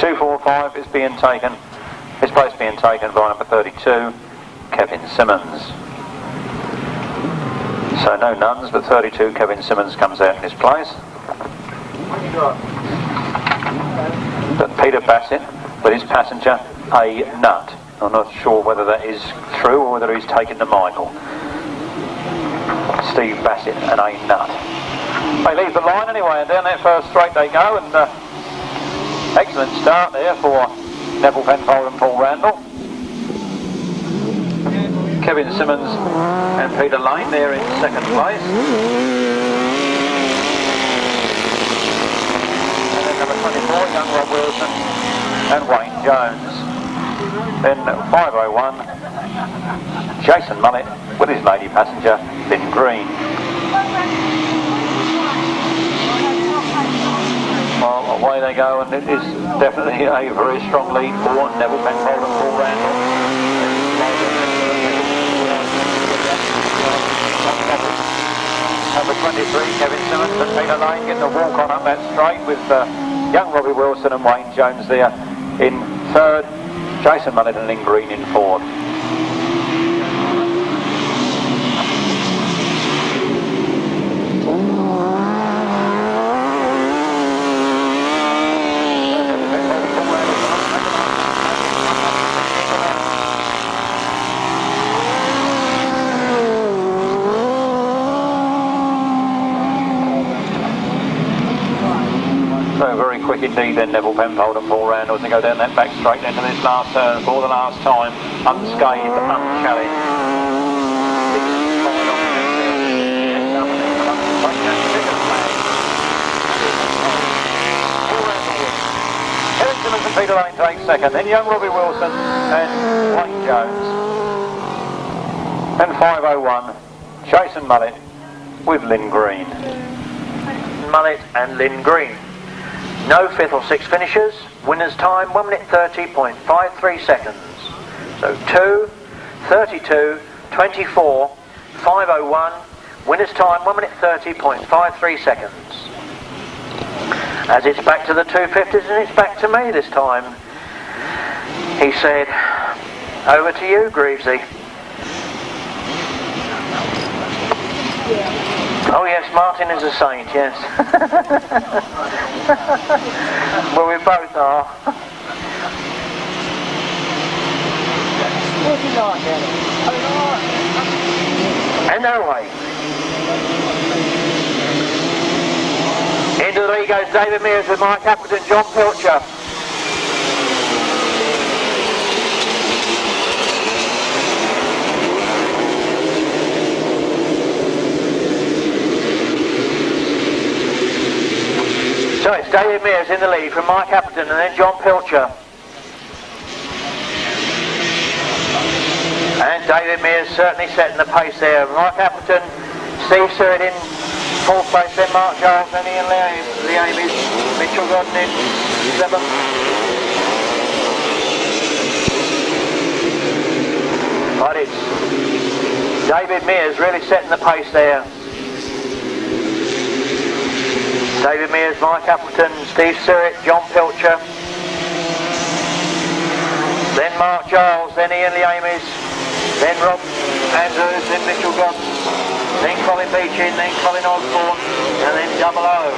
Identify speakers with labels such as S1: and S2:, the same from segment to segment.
S1: 245 is being taken. His place being taken by number 32, Kevin Simmons. So no nuns, but 32 Kevin Simmons comes out in his place. But Peter Bassett with his passenger, a nut. I'm not sure whether that is true or whether he's taken to Michael. Steve Bassett and a nut. They leave the line anyway, and down that first straight they go, and excellent start there for Neville Penfold and Paul Randall. Kevin Simmons and Peter Lane there in second place. And then number 24, young Rob Wilson and Wayne Jones. Then 501, Jason Mullet with his lady passenger, Lynn Green. Well, away they go, and it is definitely a very strong lead for Neville Penfold and Paul Randall. Number 23, Kevin Simmons and Peter Lane getting a walk on up that straight with young Robbie Wilson and Wayne Jones there in third. Jason Mullet and Lynn Green in fourth. Quick indeed then Neville Penfold and Paul Randall to go down that back straight into this last turn for the last time, unscathed, unchallenged. Kevin Simmons and Peter Lane take second, then young Robbie Wilson and Wayne Jones. And 501, Jason Mullet with Lynn Green. Mullet and Lynn Green. No fifth or sixth finishers. Winner's time 1 minute 30.53 seconds. So 2, 32, 24, 501. Winner's time 1 minute 30.53 seconds. As it's back to the 250s and it's back to me this time. He said, over to you, Greavesy. Oh yes, Martin is a saint, yes. Well, we both are. And they're away. Into the lead goes David Mears with Mike Appleton, John Pilcher. So it's David Mears in the lead from Mike Appleton and then John Pilcher. And David Mears certainly setting the pace there. Mike Appleton, Steve Syrett in fourth place, then Mark Giles, then Ian Leamis, Mitchell Godden in seventh. But it's David Mears really setting the pace there. David Mears, Mike Appleton, Steve Syrett, John Pilcher, then Mark Giles, then Ian Leamis, then Rob Andrews, then Mitchell Godden, then Colin Beechin, then Colin Osborne, and then Double O.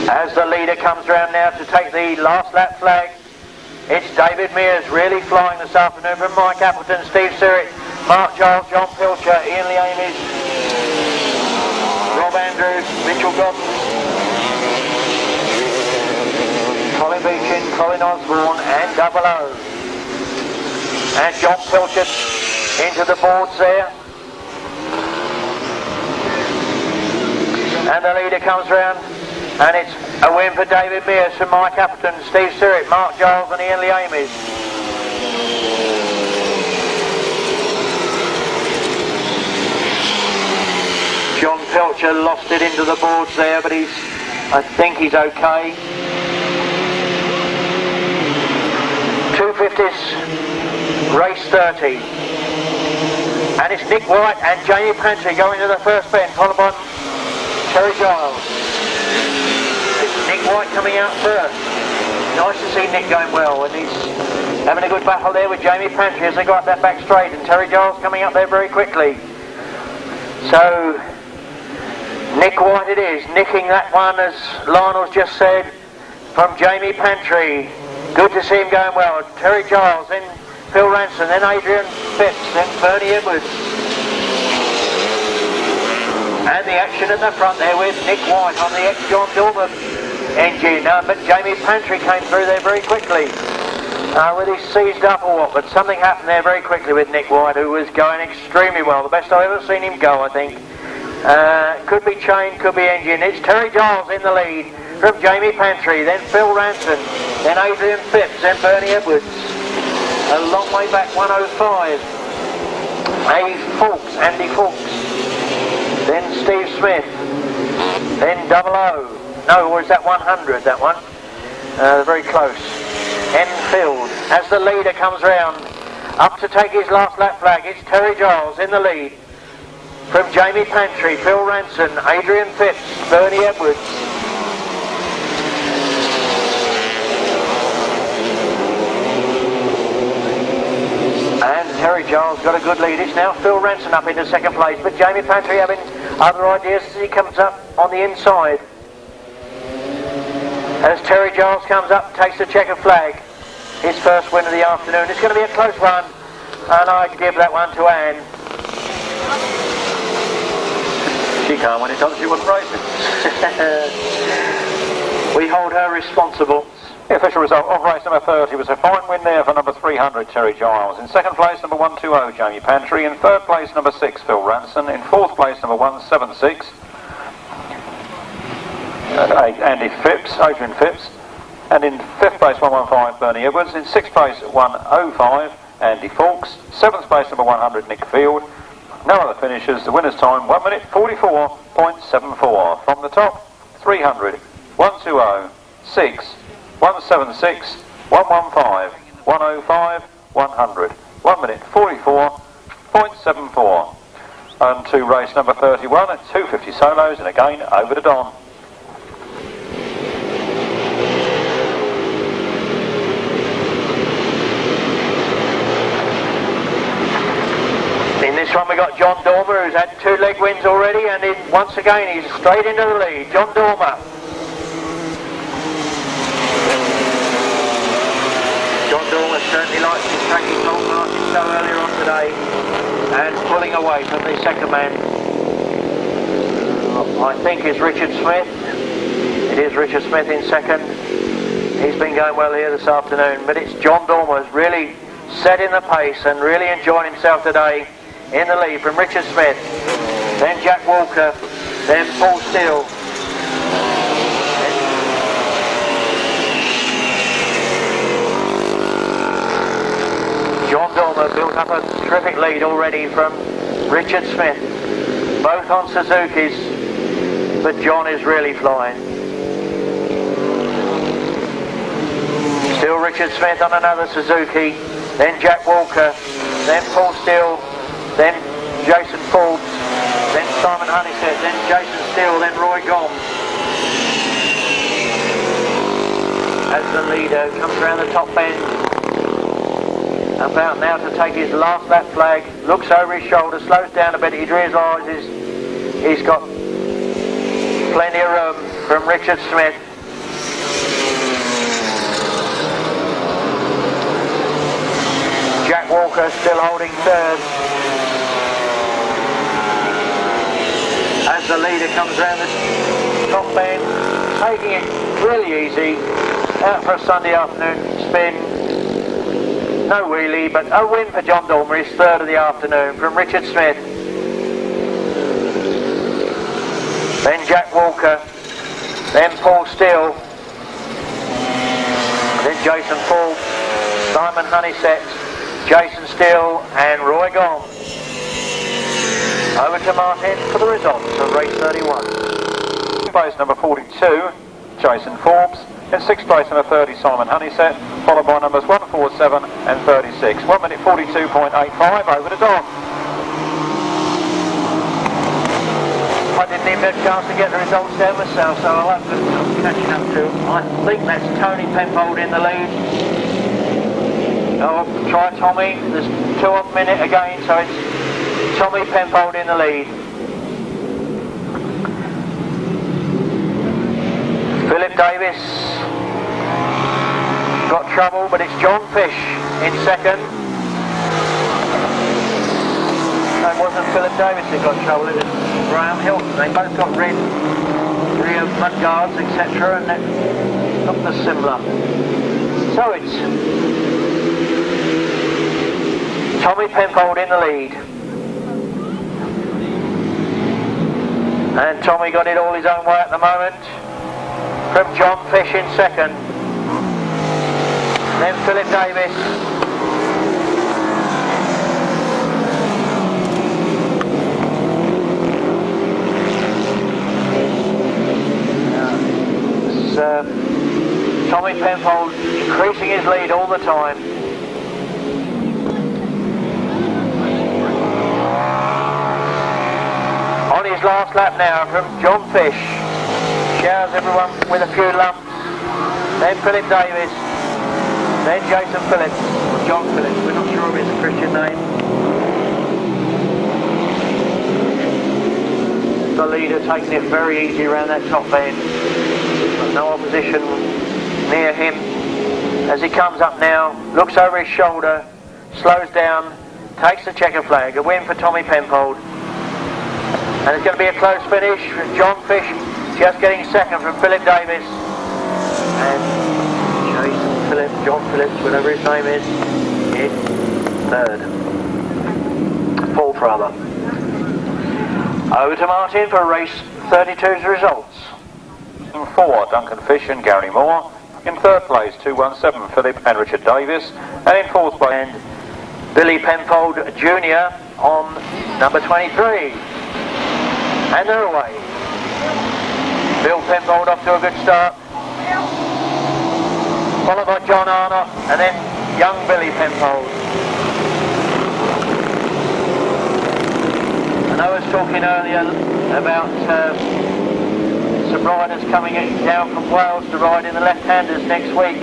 S1: As the leader comes round now to take the last lap flag, it's David Mears really flying this afternoon from Mike Appleton, Steve Syrett, Mark Giles, John Pilcher, Ian Leamis, Rob Andrews, Mitchell Godden, Colin Beechin, Colin Osborne and Double O. And John Pilcher into the boards there. And the leader comes round. And it's a win for David Mears from Mike Appleton, Steve Syrett, Mark Giles and Ian Leamis. John Pilcher lost it into the boards there, but I think he's okay. 250s, race 30. And it's Nick White and Jamie Pantry going to the first bend, followed by Terry Giles. It's Nick White coming out first. Nice to see Nick going well, and he's having a good battle there with Jamie Pantry as they go up that back straight, and Terry Giles coming up there very quickly. So Nick White it is, nicking that one, as Lionel's just said, from Jamie Pantry. Good to see him going well. Terry Giles, then Phil Ranson, then Adrian Phipps, then Bernie Edwards. And the action at the front there with Nick White on the ex-John Dormer engine, but Jamie Pantry came through there very quickly. Whether he seized up or what, but something happened there very quickly with Nick White, who was going extremely well. The best I've ever seen him go, I think. Could be chain, could be engine. It's Terry Giles in the lead from Jamie Pantry, then Phil Ranson, then Adrian Phipps, then Bernie Edwards. A long way back, 105. Andy Fawkes, then Steve Smith, then 00. No, or is that 100, that one? Very close. Enfield, as the leader comes round, up to take his last lap flag, it's Terry Giles in the lead. From Jamie Pantry, Phil Ranson, Adrian Phipps, Bernie Edwards. And Terry Giles got a good lead. It's now Phil Ranson up into second place, but Jamie Pantry having other ideas as he comes up on the inside. As Terry Giles comes up, takes the checkered flag, his first win of the afternoon. It's going to be a close one, and I'd give that one to Anne. She can't win it, doesn't she? Wouldn't race it. We hold her responsible.
S2: The official result of race number 30 was a fine win there for number 300, Terry Giles. In second place, number 120, Jamie Pantry. In third place, number 6, Phil Ranson. In fourth place, number 176. Andy Phipps, Adrian Phipps, and in fifth place 115 Bernie Edwards, in sixth place 105 Andy Fawkes, seventh place number 100 Nick Field. No other finishers. The winner's time 1 minute 44.74. From the top 300, 120, 6, 176, 115, 105, 100. 1 minute 44.74. On to race number 31 at 250 solos, and again over to Don.
S1: In this one we got John Dormer, who's had 2 leg wins already, and once again he's straight into the lead. John Dormer. John Dormer certainly likes to track his whole market so earlier on today, and pulling away from the second man, I think is Richard Smith. It is Richard Smith in second. He's been going well here this afternoon, but it's John Dormer who's really setting the pace and really enjoying himself today. In the lead from Richard Smith, then Jack Walker, then Paul Steele. John Dormer built up a terrific lead already from Richard Smith, both on Suzuki's, but John is really flying. Still Richard Smith on another Suzuki, then Jack Walker, then Paul Steele, then Jason Forbes, then Simon Honeysett, then Jason Steele, then Roy Gomm. As the leader comes around the top bend, about now to take his last lap flag, looks over his shoulder, slows down a bit, he realises he's got plenty of room from Richard Smith. Jack Walker still holding third. As the leader comes round the top bend, taking it really easy, out for a Sunday afternoon spin. No wheelie, but a win for John Dormer, his third of the afternoon, from Richard Smith. Then Jack Walker, then Paul Steele, then Jason Forbes, Simon Honeysett, Jason Steele and Roy Gomm. Over to Martin for the results of race 31.
S2: Place number 42, Jason Forbes. In sixth place number 30, Simon Honeysett, followed by numbers 147 and 36. 1 minute 42.85. Over to Don.
S1: I didn't even get a chance to get the results there myself, so I'll have to catching up to. I think that's Tony Penfold in the lead. I'll try Tommy. There's 2 off minute again, so it's Tommy Penfold in the lead. Philip Davis got trouble, but it's John Fish in second. No, it wasn't Philip Davis who got trouble, it was Graham Hilton. They both got red rear mud guards, etc., and that looked as similar. So it's Tommy Penfold in the lead. And Tommy got it all his own way at the moment. From John Fish in second. Then Philip Davis. Tommy Penfold increasing his lead all the time. On his last lap now from John Fish. Showers everyone with a few lumps. Then Philip Davis. Then Jason Phillips. Or John Phillips, we're not sure of his Christian name. The leader taking it very easy around that top bend. No opposition near him. As he comes up now, looks over his shoulder, slows down, takes the checker flag. A win for Tommy Penfold. And it's going to be a close finish with John Fish just getting second from Philip Davis. And Jason Phillips, John Phillips, whatever his name is, in third. Fourth rather. Over to Martin for race 32's results.
S2: In 4, Duncan Fish and Gary Moore. In 3rd place, 217, Philip and Richard Davis. And in 4th place,
S1: And Billy Penfold Jr. on number 23. And they're away. Bill Penfold off to a good start. Followed by John Arnott and then young Billy Penfold. And I was talking earlier about some riders coming down from Wales to ride in the left-handers next week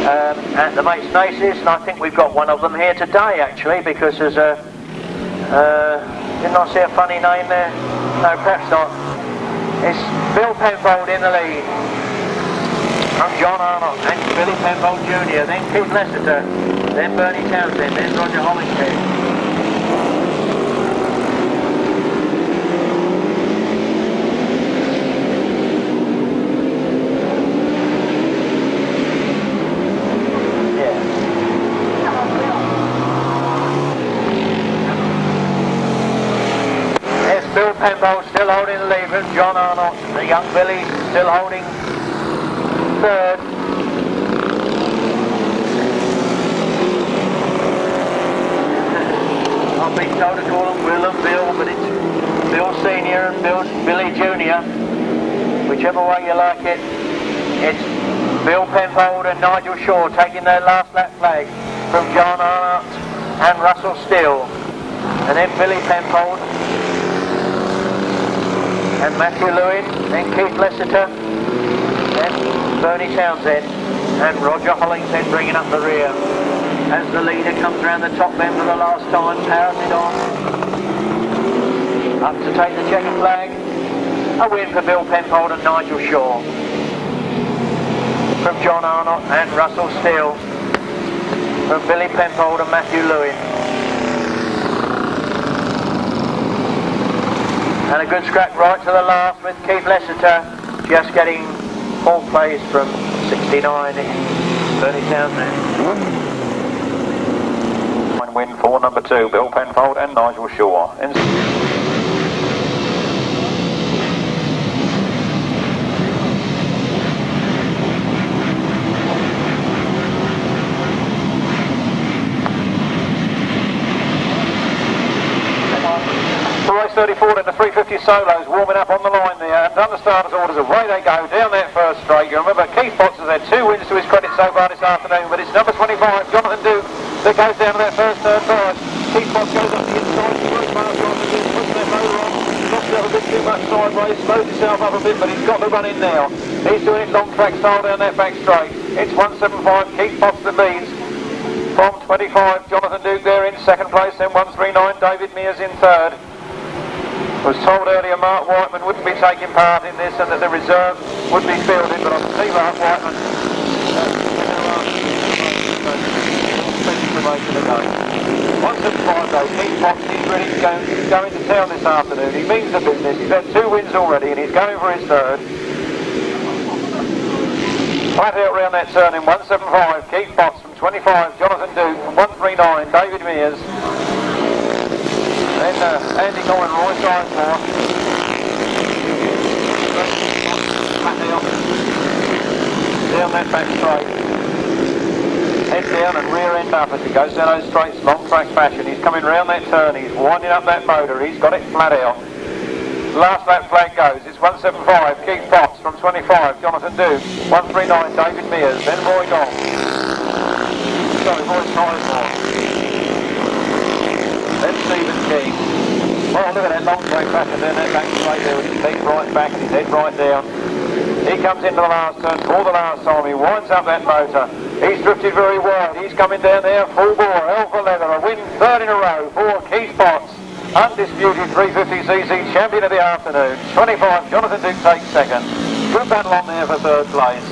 S1: at the Mates Naces, and I think we've got one of them here today actually, because there's a didn't I see a funny name there? No, perhaps not. It's Bill Penfold in the lead from John Arnott and Billy Penfold Jr., then Keith Lessiter, then Bernie Townsend, then Roger Hollingshead. Bill Penfold still holding the lead from John Arnott. The young Billy still holding third. I've been told to call them Will and Bill, but it's Bill Senior and Billy Junior. Whichever way you like it. It's Bill Penfold and Nigel Shaw taking their last lap flag from John Arnott and Russell Steele. And then Billy Penfold and Matthew Lewin, then Keith Lessiter, then Bernie Townsend, and Roger Hollingshead bringing up the rear. As the leader comes around the top bend for the last time, powers it on. Up to take the checker flag. A win for Bill Penfold and Nigel Shaw. From John Arnott and Russell Steele. From Billy Penfold and Matthew Lewin. And a good scrap right to the last with Keith Lessiter just getting 4th place from 69 in Bernie Townsend.
S2: win for number 2, Bill Penfold and Nigel Shaw. Race 34 in the 350 solos, warming up on the line there, and under starters orders, away they go down that first straight. You remember Keith Potts has had 2 wins to his credit so far this afternoon, but it's number 25, Jonathan Duke, that goes down to that first third prize. Keith Potts goes up the inside, he works past Jonathan Duke, puts that motor on, lost it up a bit too much sideways, slowed himself up a bit, but he's got the run in now. He's doing it long track style down that back straight. It's 175, Keith Potts that leads. From 25, Jonathan Duke there in second place, then 139, David Mears in third. Was told earlier Mark Whiteman wouldn't be taking part in this and that the reserve would be fielded, but I can see Mark Whiteman promotion again. 175 though, Keith Potts, he's ready to go into town this afternoon. He means the business, he's had 2 wins already and he's going for his third. Right out round that turn in 175, Keith Potts from 25, Jonathan Duke from 139, David Mears. Then Andy Gomm and Roy Sizemore. Down that back straight. Head down and rear end up as he goes down those straights, long track fashion. He's coming round that turn, he's winding up that motor, he's got it flat out. Last lap flag goes, it's 175, Keith Potts from 25, Jonathan Duke, 139, David Mears, then Roy Gomm. Sorry, Roy Sizemore. Then Stephen King. Oh, look at that long track fashion down that back straight there with his feet right back and his head right down. He comes into the last turn for the last time, he winds up that motor. He's drifted very wide, he's coming down there, full bore, alpha leather, a win third in a row for Keith Potts. Undisputed 350cc champion of the afternoon. 25, Jonathan Duke takes second. Good battle on there for third place.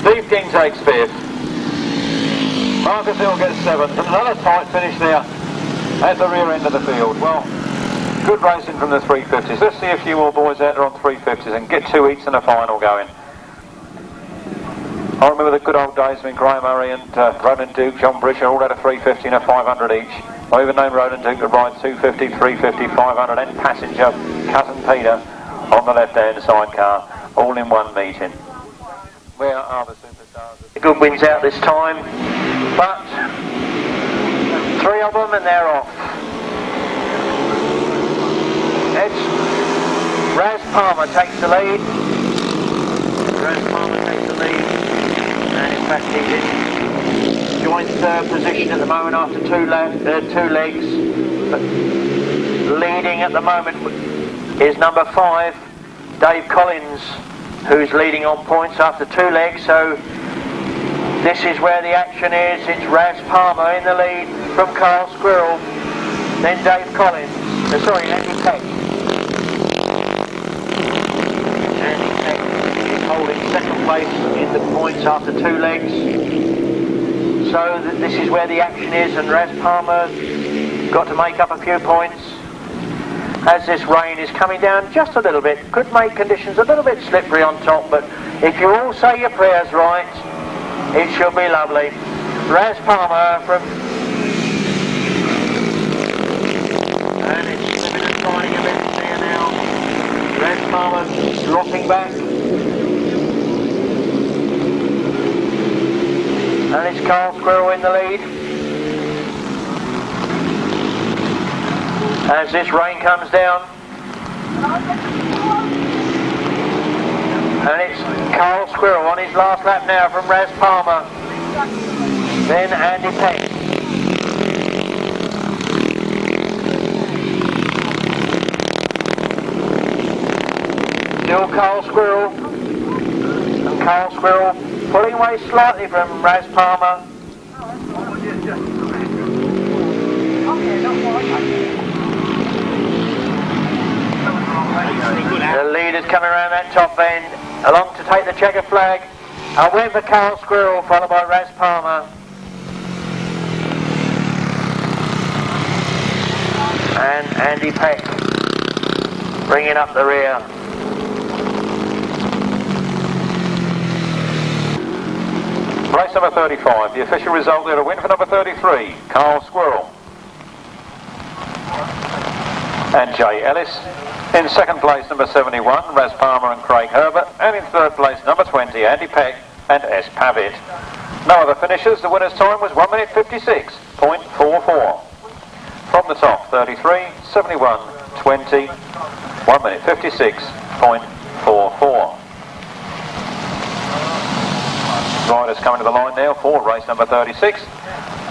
S2: Steve King takes fifth. Marcus Hill gets seventh, and another tight finish there at the rear end of the field. Well, good racing from the 350s. Let's see a few more boys out there on 350s and get 2 heats and a final going. I remember the good old days when Graham Murray and Roland Duke, John Brisher all had a 350 and a 500 each. I even known Roland Duke to ride 250, 350, 500 and passenger Cousin Peter on the left-hand sidecar, all in one meeting. Where are the superstars?
S1: Good wins out this time, but 3 of them and they're off. It's Raz Palmer takes the lead. Raz Palmer takes the lead. And in fact he's in joint third position at the moment after 2 legs. But leading at the moment is number 5, Dave Collins, who's leading on points after 2 legs. So this is where the action is. It's Raz Palmer in the lead from Carl Squirrel, then Dave Collins, Andy Peck. Andy Peck is holding second place in the points after 2 legs. So this is where the action is, and Raz Palmer got to make up a few points. As this rain is coming down just a little bit, could make conditions a little bit slippery on top, but if you all say your prayers right, it should be lovely. Raz Palmer from... And it's slipping and sliding a bit there now. Raz Palmer dropping back. And it's Carl Squirrel in the lead. As this rain comes down. And it's Carl Squirrel on his last lap now from Raz Palmer. Then Andy Peck. Still Carl Squirrel. And Carl Squirrel pulling away slightly from Raz Palmer. The leader's coming around that top end, along to take the checker flag. A win for Carl Squirrel, followed by Raz Palmer. And Andy Peck bringing up the rear.
S2: Race number 35, the official result there, a win for number 33, Carl Squirrel. And Jay Ellis. In second place, number 71, Raz Palmer and Craig Herbert. And in third place, number 20, Andy Peck and S. Pavitt. No other finishers. The winner's time was 1 minute 56.44. From the top, 33, 71, 20, 1 minute 56.44. Riders coming to the line now for race number 36.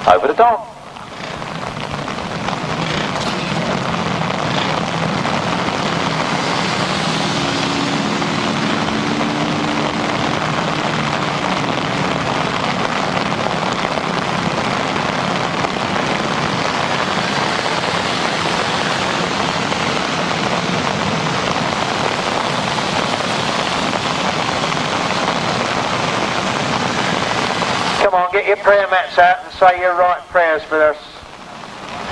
S2: Over to Don.
S1: your prayer mats out and say your right prayers for us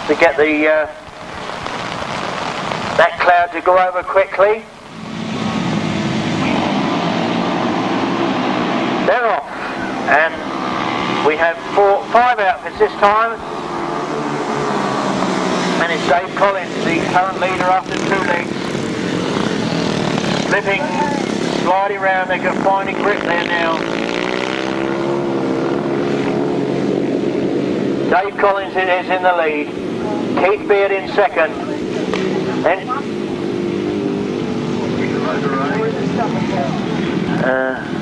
S1: to get the that cloud to go over quickly. They're off, and we have 5 outfits this time, and it's Dave Collins, the current leader after 2 legs, slipping, sliding around, they can find a grip there now. Dave Collins is in the lead, Keith Beard in second, then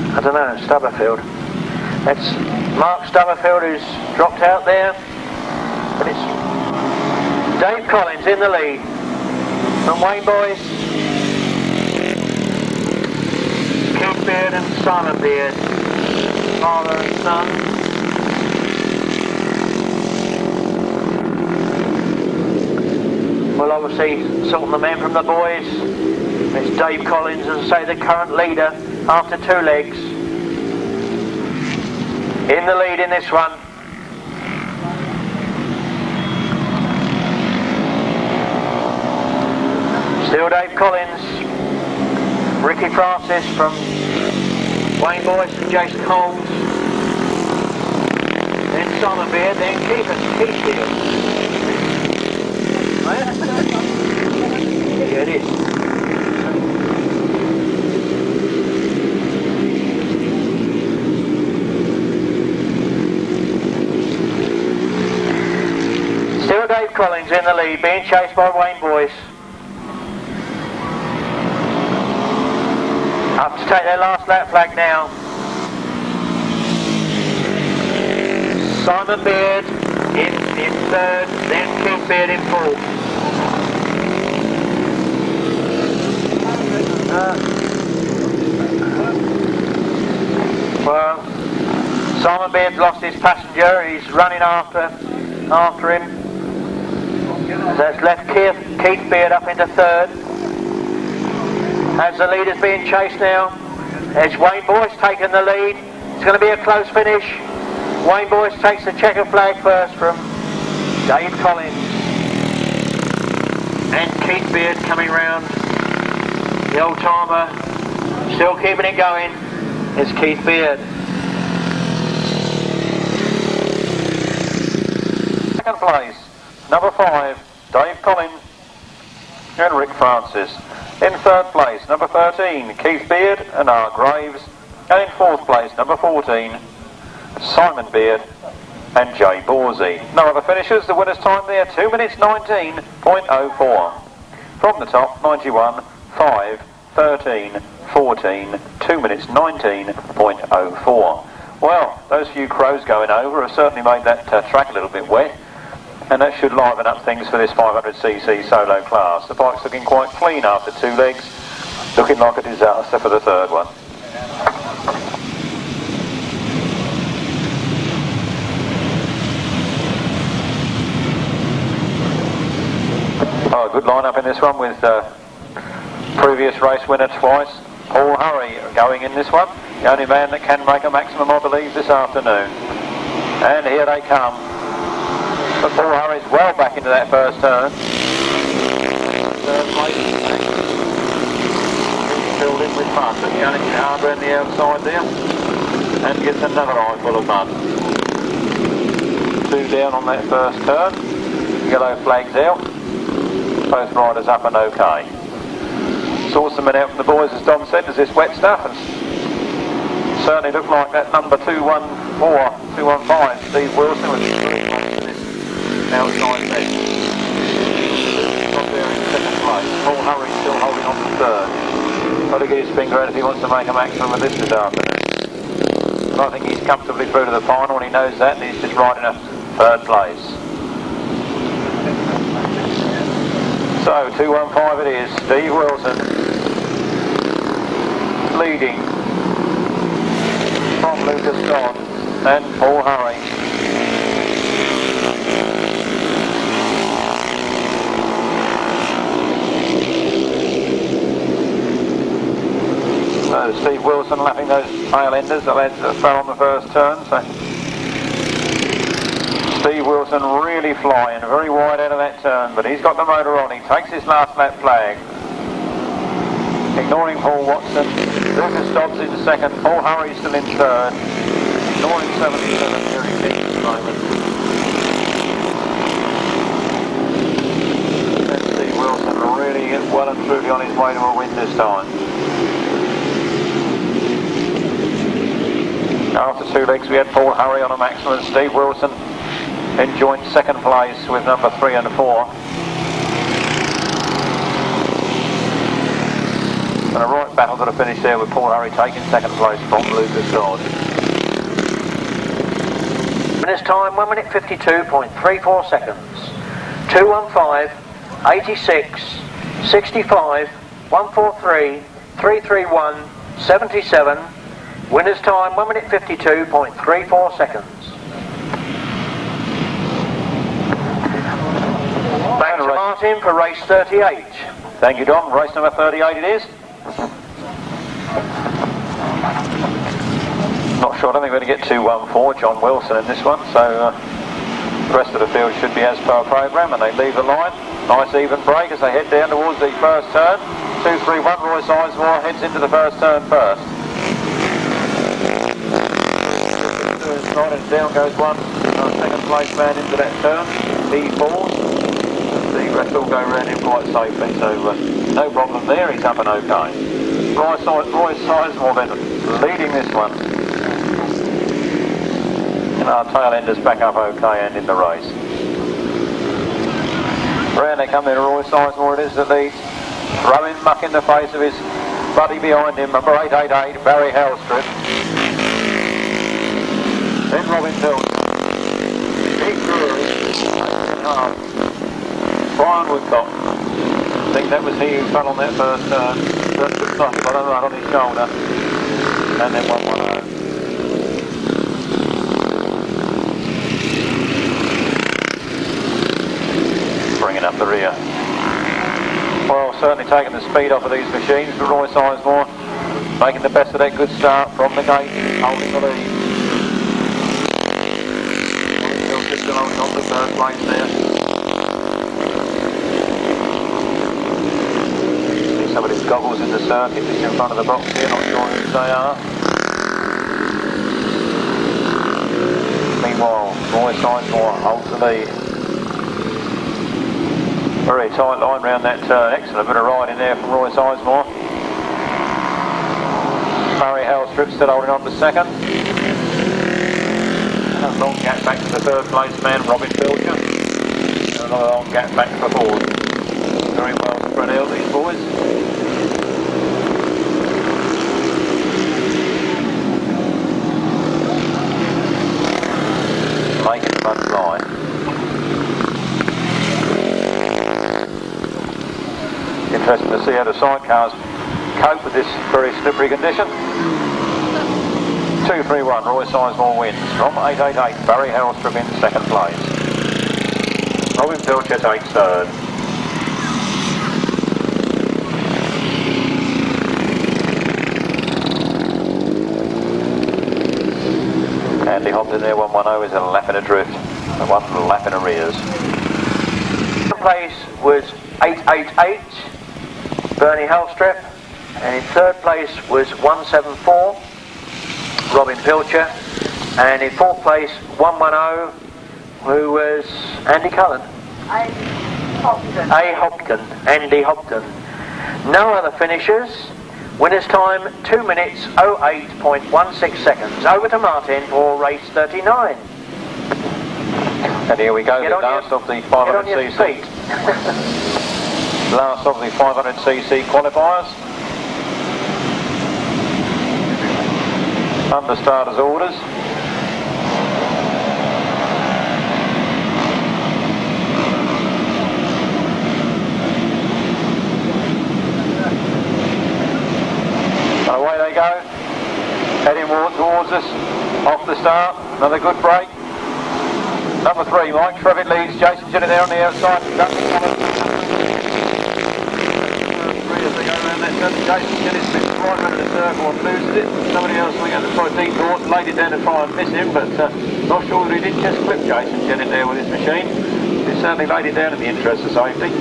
S1: I don't know, Stubberfield. That's Mark Stubberfield who's dropped out there, but it's Dave Collins in the lead from Wayne Boys, Keith Beard and Simon Beard, father and son. Well, obviously sorting the men from the boys. It's Dave Collins, as I say, the current leader after 2 legs. In the lead in this one. Still Dave Collins. Ricky Francis from Wayne Boyce and Jason Holmes. Then Simon Beard, then Keith Beard. Yeah, it is. Still Dave Collins in the lead, being chased by Wayne Boyce. Up to take their last lap flag now. Simon Beard in 3rd, then Keith Beard in 4th. Well, Simon Beard's lost his passenger, he's running after him. That's left Keith Beard up into 3rd. As the leader's being chased now, as Wayne Boyce taking the lead. It's going to be a close finish. Wayne Boyce takes the checker flag first from Dave Collins. And Keith Beard coming round. The old timer still keeping it going is Keith Beard.
S2: Second place, number 5, Dave Collins and Rick Francis. In 3rd place, number 13, Keith Beard and R. Graves. And in 4th place, number 14, Simon Beard and Jay Borsey. No other finishers, the winner's time there, 2 minutes 19.04. From the top, 91, 5, 13, 14, 2 minutes 19.04. Well, those few crows going over have certainly made that track a little bit wet, and that should liven up things for this 500cc solo class. The bike's looking quite clean after 2 legs, looking like a disaster for the 3rd one. Oh, good line-up in this one with previous race winner twice, Paul Hurry, going in this one. The only man that can make a maximum, I believe, this afternoon. And here they come. But Paul Hurry's well back into that first turn. 3rd place. Filled in with mud, but the only hard around the outside there. And gets another eyeful of mud. 2 down on that first turn. Yellow flags out. Both riders up and okay. Saw some men out from the boys, as Dom said, as this wet stuff, and certainly looked like that number 215, Steve Wilson, was pretty close to this outside leg. Got there in 2nd place. Paul Hurry still holding on to 3rd. Got to get his finger out if he wants to make a maximum of this afternoon. But I think he's comfortably through to the final, and he knows that, and he's just riding a 3rd place. So 215 it is, Steve Wilson leading from Lucas Scott and Paul Hurry. So Steve Wilson lapping those tail enders, the lads that fell on the first turn. So Steve Wilson really flying, very wide out of that turn, but he's got the motor on. He takes his last lap flag. Ignoring Paul Watson, Lucas Dobbs in second, Paul Hurry still in third. Ignoring 77 here in Kinchin at the moment. And Steve Wilson really well and truly on his way to a win this time. After 2 legs we had Paul Hurry on a maximum, Steve Wilson in joint second place with number 3 and 4. And a right battle to the finish there with Paul Hurry taking second place from Lucas Dodd.
S1: Winners time 1 minute 52.34 seconds. 2:15, 86, 65, 143, 331, 77. Winners time 1 minute 52.34 seconds. Back to Martin for race 38.
S2: Thank you, Don. Race number 38 it is. Not sure, I don't think we're going to get 214, John Wilson in this one, so the rest of the field should be as per programme, and they leave the line. Nice even break as they head down towards the first turn. 2-3-1, Roy Sizemore heads into the first turn first. Right, and down goes one second place man into that turn. He falls. The rest all go around him quite safely, so no problem there, he's up and okay. Roy Sizemore then leading this one. And our tail enders back up okay and in the race. Round they come there, Roy Sizemore it is that leads. Throwing muck in the face of his buddy behind him, number 888, Barry Halstrip. Then Robin Pilcher. Big Brewery. Brian Woodcock. I think that was he who fell on that first turn. That took nothing but a run on his shoulder. And then 110. Bringing up the rear. Well, certainly taking the speed off of these machines, but Roy Sizemore making the best of that good start from the gate, holding the lead. Still on the third place there. See some of his goggles in the circuit just in front of the box here, not sure who they are. Meanwhile, Roy Sizemore holds the lead. Very tight line round that turn, excellent bit of ride in there from Roy Sizemore. Barry Halstrip still holding on to second. A long gap back to the third place man, Robin Pilcher. And another long gap back to the fourth. Very well spread out, these boys. Making the front line. Interesting to see how the sidecars cope with this very slippery condition. 2-3-1, Roy Sizemore wins from 888, Barry Halstrip in second place. Robin Pilcher takes third. Andy Hopton there, 110 is a lap in adrift, one lap in arrears.
S1: Second place was 888, Bernie Halstrip, and in third place was 174. Robin Pilcher, and in fourth place 110, who was Andy Cullen. Andy Hopton. No other finishers. Winners time 2 minutes 08.16 seconds. Over to Martin for race 39.
S2: And here we go, the last of the 500cc. Last of the 500cc qualifiers. Under starters orders. And away they go. Heading towards us. Off the start. Another good break. Number 3, Mike Trevitt leads. Jason Jennett there on the outside. Duncan on it. 3 as they go round. around that turn. Jason Jennett's been right around the circle and loses it. Somebody else went out to try deep north, laid it down to try and miss him, but not sure that he didn't just clip Jason Jennett there with his machine. He certainly laid it down in the interest of safety.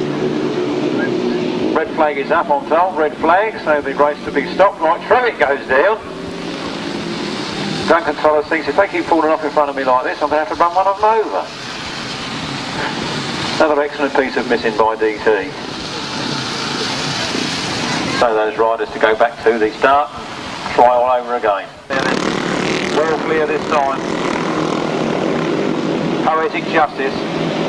S2: Red flag is up on top, red flag, so the race to be stopped. Right, Trevitt goes down. Duncan Tolhurst thinks if they keep falling off in front of me like this, I'm going to have to run one of them over. Another excellent piece of missing by DT. So those riders to go back to the start and try all over again. Well clear this time. Poetic justice.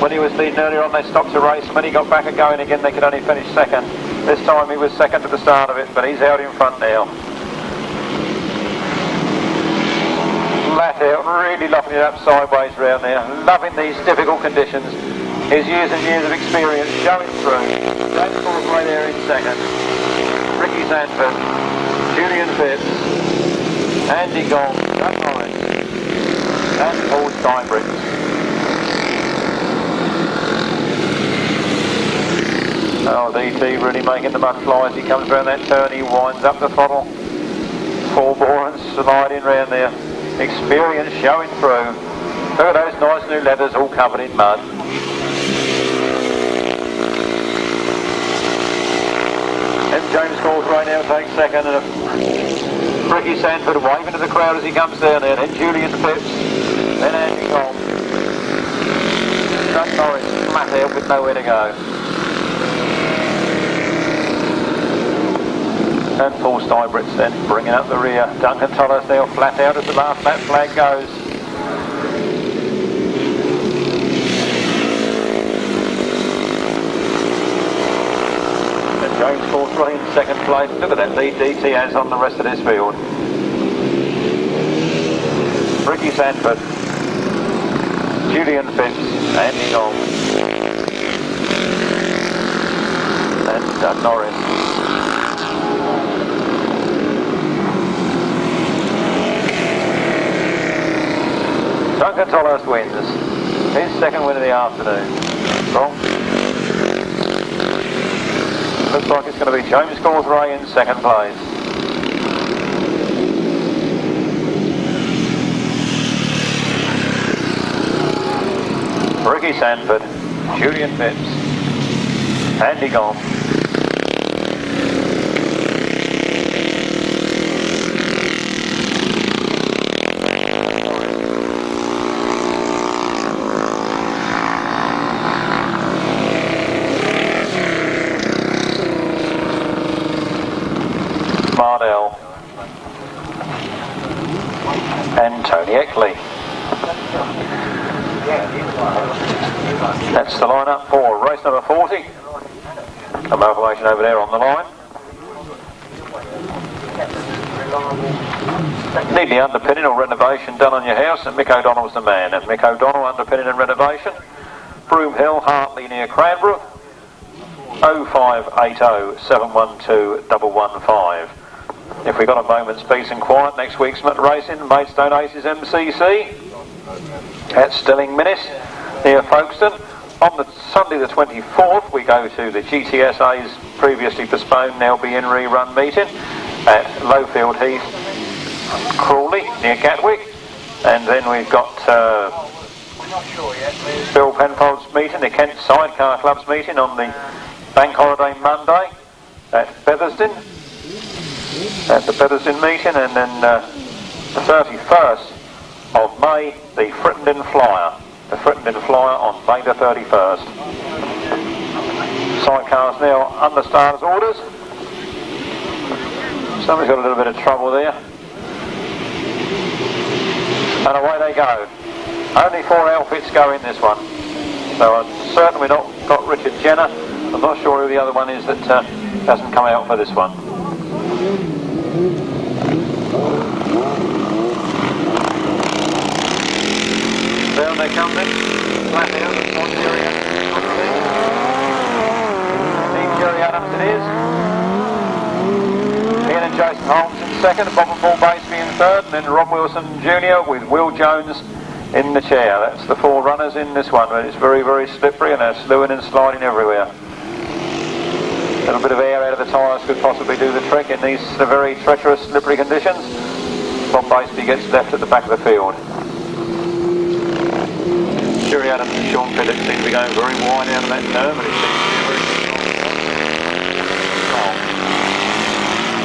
S2: When he was leading earlier on, they stopped the race. When he got back and going again, they could only finish second. This time he was second at the start of it, but he's out in front now. Flat out, really locking it up sideways round there. Loving these difficult conditions. His years and years of experience showing through. James Cawtheray there in second. Ricky Sandford, Julian Phipps, Andy Gomm, Doug Morris, and Paul Steinbricks. Oh, DT really making the mud fly as he comes around that turn. He winds up the throttle. Full bore and sliding round there. Experience showing through. Look at those nice new leathers all covered in mud. And James Cawtheray now takes second, and Ricky Sandford waving to the crowd as he comes down there. Then Julian Phipps, then Andy Gomm. Doug Morris flat out with nowhere to go. And Paul Steinbricks then bringing up the rear. Duncan Tolhurst now flat out as the last lap flag goes. And James Cawtheray in second place. Look at that lead DT has on the rest of this field. Ricky Sandford, Julian Phipps, Andy Gomm, and Doug Norris. Duncan Tolhurst wins. His second win of the afternoon. Wrong. Looks like it's going to be James Cawtheray in second place. Ricky Sandford, Julian Phipps, Andy Gomm, and Tony Eckley. That's the lineup for race number 40. A motivation over there on the line. Need the underpinning or renovation done on your house, and Mick O'Donnell's the man. And Mick O'Donnell, underpinning and renovation. Broom Hill, Hartley near Cranbrook. 0580 712 115. If we got a moment's peace and quiet, next week's racing, Maidstone Aces MCC at Stilling Minnis near Folkestone. On the Sunday the 24th, we go to the GTSA's previously postponed, now being rerun meeting at Lowfield Heath, Crawley near Gatwick. And then we've got Bill Penfold's meeting, the Kent Sidecar Club's meeting on the Bank Holiday Monday at Featherston. At the Featherston meeting, and then the 31st of May, the Frittenden Flyer. The Frittenden Flyer on May the 31st. Sidecars now under starters orders. Somebody's got a little bit of trouble there. And away they go. Only 4 outfits go in this one. So I've certainly not got Richard Jennett. I'm not sure who the other one is that hasn't come out for this one. Down they come then, flat out, that's on Jerry Adams. Team Jerry Adams it is. Ian and Jason Holmes in second, Bob and Paul Batesby in third, and then Rob Wilson Jr. with Will Jones in the chair. That's the 4 runners in this one, but it's very, very slippery and they're slewing and sliding everywhere. little bit of air out of the tyres could possibly do the trick in these very treacherous, slippery conditions. Bob Baseby gets left at the back of the field. Jerry Adams and Sean Phipps seem to be going very wide out of that turn, but it seems to be a very strong.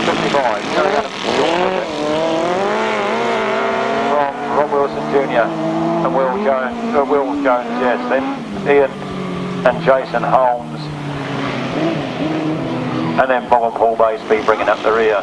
S2: 55, Jerry Adams and Sean Phipps. From Rob Wilson Jr. and Will Jones, yes, then Ian and Jason Holmes. And then Bob and Paul Baseby bringing up the rear.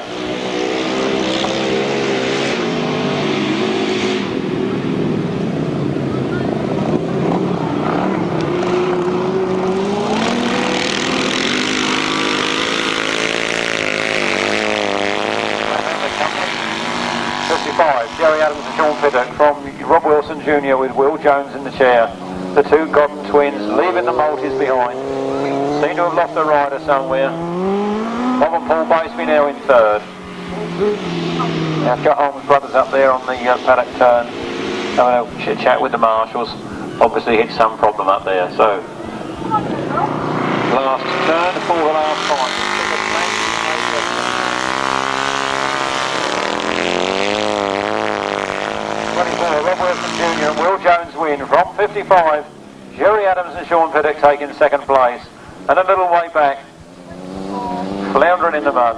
S2: Jerry Adams and Sean Phipps from Rob Wilson Jr. with Will Jones in the chair. The two Godden twins leaving the multis behind. Seem to have lost a rider somewhere. Bob and Paul Baseby now in third. Now got Holmes brothers up there on the paddock turn, having a chit chat with the marshals. Obviously hit some problem up there. So last turn for the last time. 24, Rob Wilson Jr. and Will Jones win from 55. Jerry Adams and Sean Phipps taking second place. And a little way back, floundering in the mud,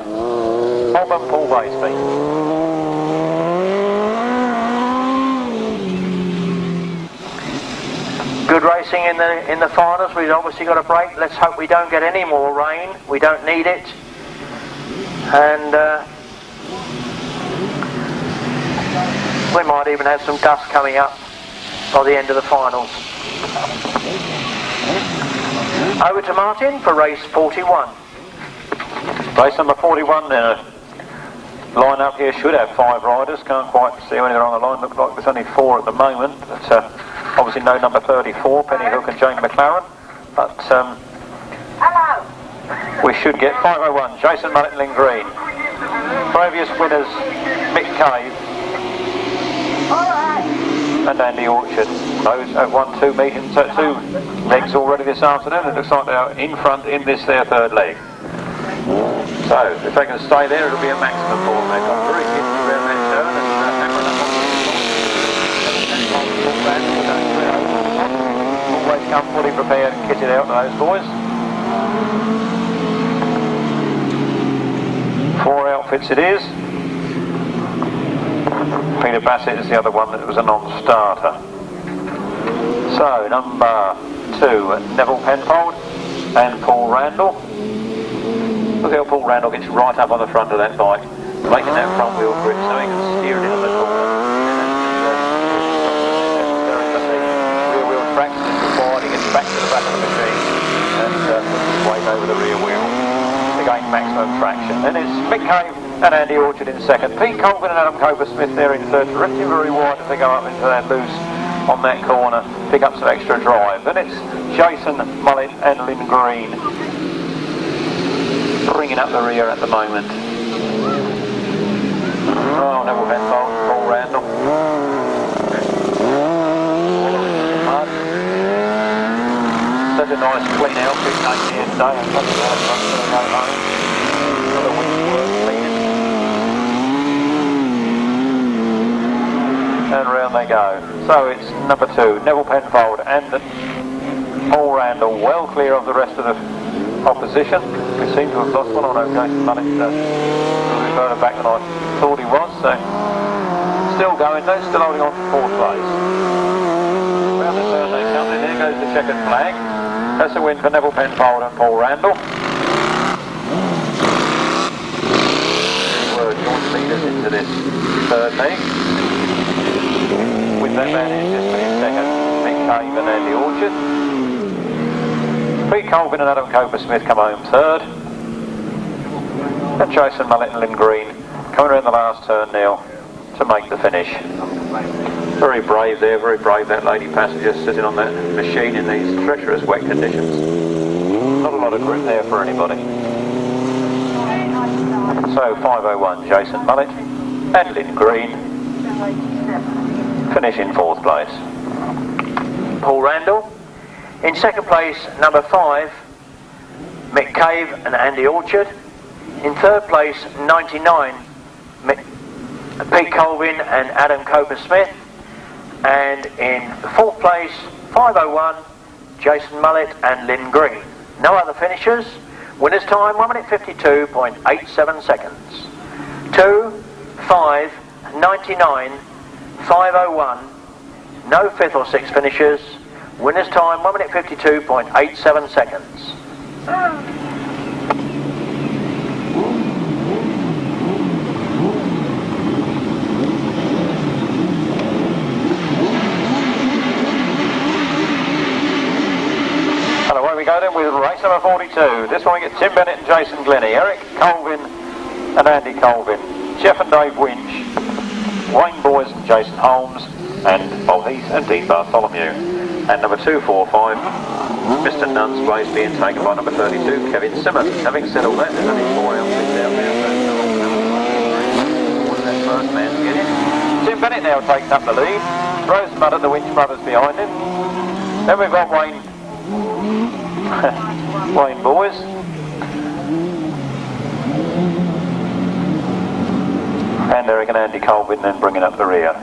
S2: Bob and Paul Baseby.
S1: Good racing in the finals. We've obviously got a break. Let's hope we don't get any more rain. We don't need it. And we might even have some dust coming up by the end of the finals. Over to Martin for race 41.
S2: Race number 41 then. Line up here should have 5 riders. Can't quite see when they're on the line. Looks like there's only 4 at the moment. But obviously no number 34, Penny Hook and Jane McLaren. But
S3: Hello.
S2: we should get 501, Jason Mullet and Lynn Green. Previous winners, Mick Cave and Andy Orchard. Those have won 2 meetings, 2 legs already this afternoon. It looks like they are in front in this their third leg. So if they can stay there, it'll be a maximum for them. They've got very good around that turn and always come fully prepared and kitted out to those boys. 4 outfits it is. Peter Bassett is the other one that was a non-starter. So number 2, Neville Penfold and Paul Randall. Look how Paul Randall gets right up on the front of that bike, making that front wheel grip so he can steer it into the corner. Rear wheel traction is required. He gets back to the back of the machine and puts his weight over the rear wheel to gain maximum traction. Then it's Mick Cave and Andy Orchard in second. Pete Colvin and Adam Coper-Smith there in third, drifting very wide as they go up into that loose on that corner, pick up some extra drive. Then it's Jason Mullet and Lynn Green bringing up the rear at the moment. Oh, Neville Penfold, Paul Randall. Such a nice clean outfit taken here today. I'm going to go home. Another week's work cleaning. And round they go. So it's number 2, Neville Penfold and Paul Randall, well clear of the rest of the opposition. We seem to have lost one on Jason Mullet a little further back than I thought he was. So still going though, still holding on for 4th place. Round the turn they come, and there goes the checkered flag. That's a win for Neville Penfold and Paul Randall. Were joint leaders into this third leg. With that man in just in second, Mick Cave and Andy Orchard. Pete Colvin and Adam Coper-Smith come home third. And Jason Mullet and Lynn Green coming around the last turn now to make the finish. Very brave there, very brave that lady passenger sitting on that machine in these treacherous wet conditions. Not a lot of grip there for anybody. So 501, Jason Mullet and Lynn Green finish in 4th place.
S1: Paul Randall. In second place, number 5, Mick Cave and Andy Orchard. In third place, 99, Pete Colvin and Adam Coper-Smith. And in fourth place, 501, Jason Mullet and Lynn Green. No other finishers. Winner's time, 1 minute 52.87 seconds. 2, 5, 99, 501. No fifth or sixth finishers. Winner's time, 1 minute 52.87 seconds.
S2: And away we go then with race number 42. This one we get Tim Bennett and Jason Glennie, Eric Colvin and Andy Colvin, Jeff and Dave Winch, Wayne Boys and Jason Holmes, and Bob Heath and Dean Bartholomew. And number 245, Mr. Nunn's place being taken by number 32, Kevin Simmons. Having said all that, there's only 4 outfits out there, so that first man to get in. Tim Bennett now takes up the lead, throws mud at the Winch brothers behind him. Then we've got Wayne Boys. And Eric and Andy Colvin then bringing up the rear.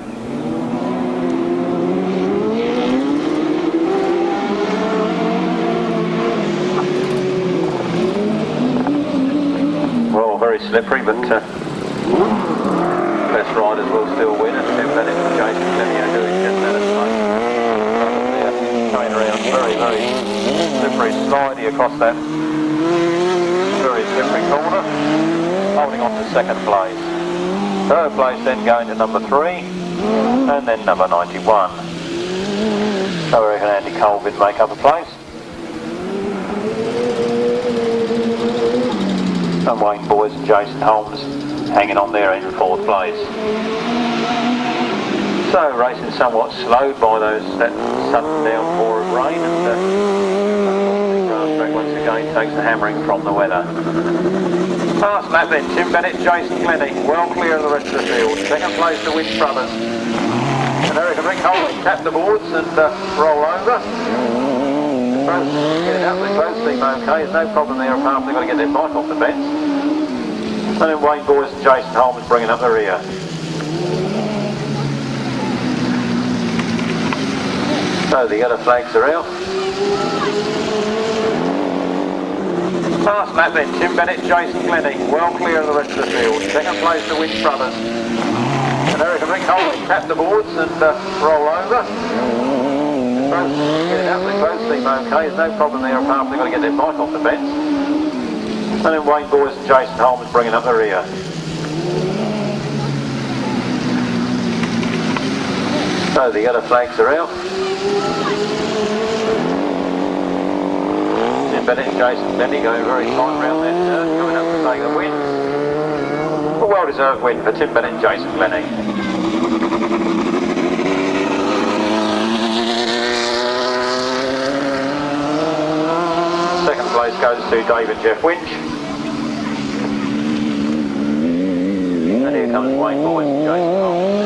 S2: Well, very slippery, but best riders will still win, and Tim Bennett and Jason Glennie are doing just that at the moment. Going around very, very slippery, slidey across that very slippery corner, holding on to second place. Third place then going to number 3, and then number 91. So Eric and Andy Colvin make up a place. And Wayne Boys and Jason Holmes hanging on there in fourth place. So racing somewhat slowed by that sudden downpour of rain, and Grasstrack once again takes the hammering from the weather. Last lap then, Tim Bennett, Jason Glennie, well clear of the rest of the field. Second place the Winch brothers. And Eric and Rick Holden tap the boards and roll over. Get it out, the close seem okay, there's no problem there apart from they've got to get their bike off the fence. And then Wayne Boys and Jason Holmes bringing up the rear. So the other flags are out. Last lap then, Tim Bennett, Jason Glennie, well clear of the rest of the field. Second place the Winch brothers. And Eric and Rick Holden tap the boards and roll over. Get it out, the close seem okay, there's no problem there apart from they've got to get their bike off the fence. And then Wayne Boys and Jason Holmes bringing up the rear. So the other flags are out. Tim Bennett and Jason Glennie going very tight round that turn, coming up to take the win. A well-deserved win for Tim Bennett and Jason Glennie. Second place goes to Dave and Jeff Winch. And here comes Wayne Boys and Jason Holmes.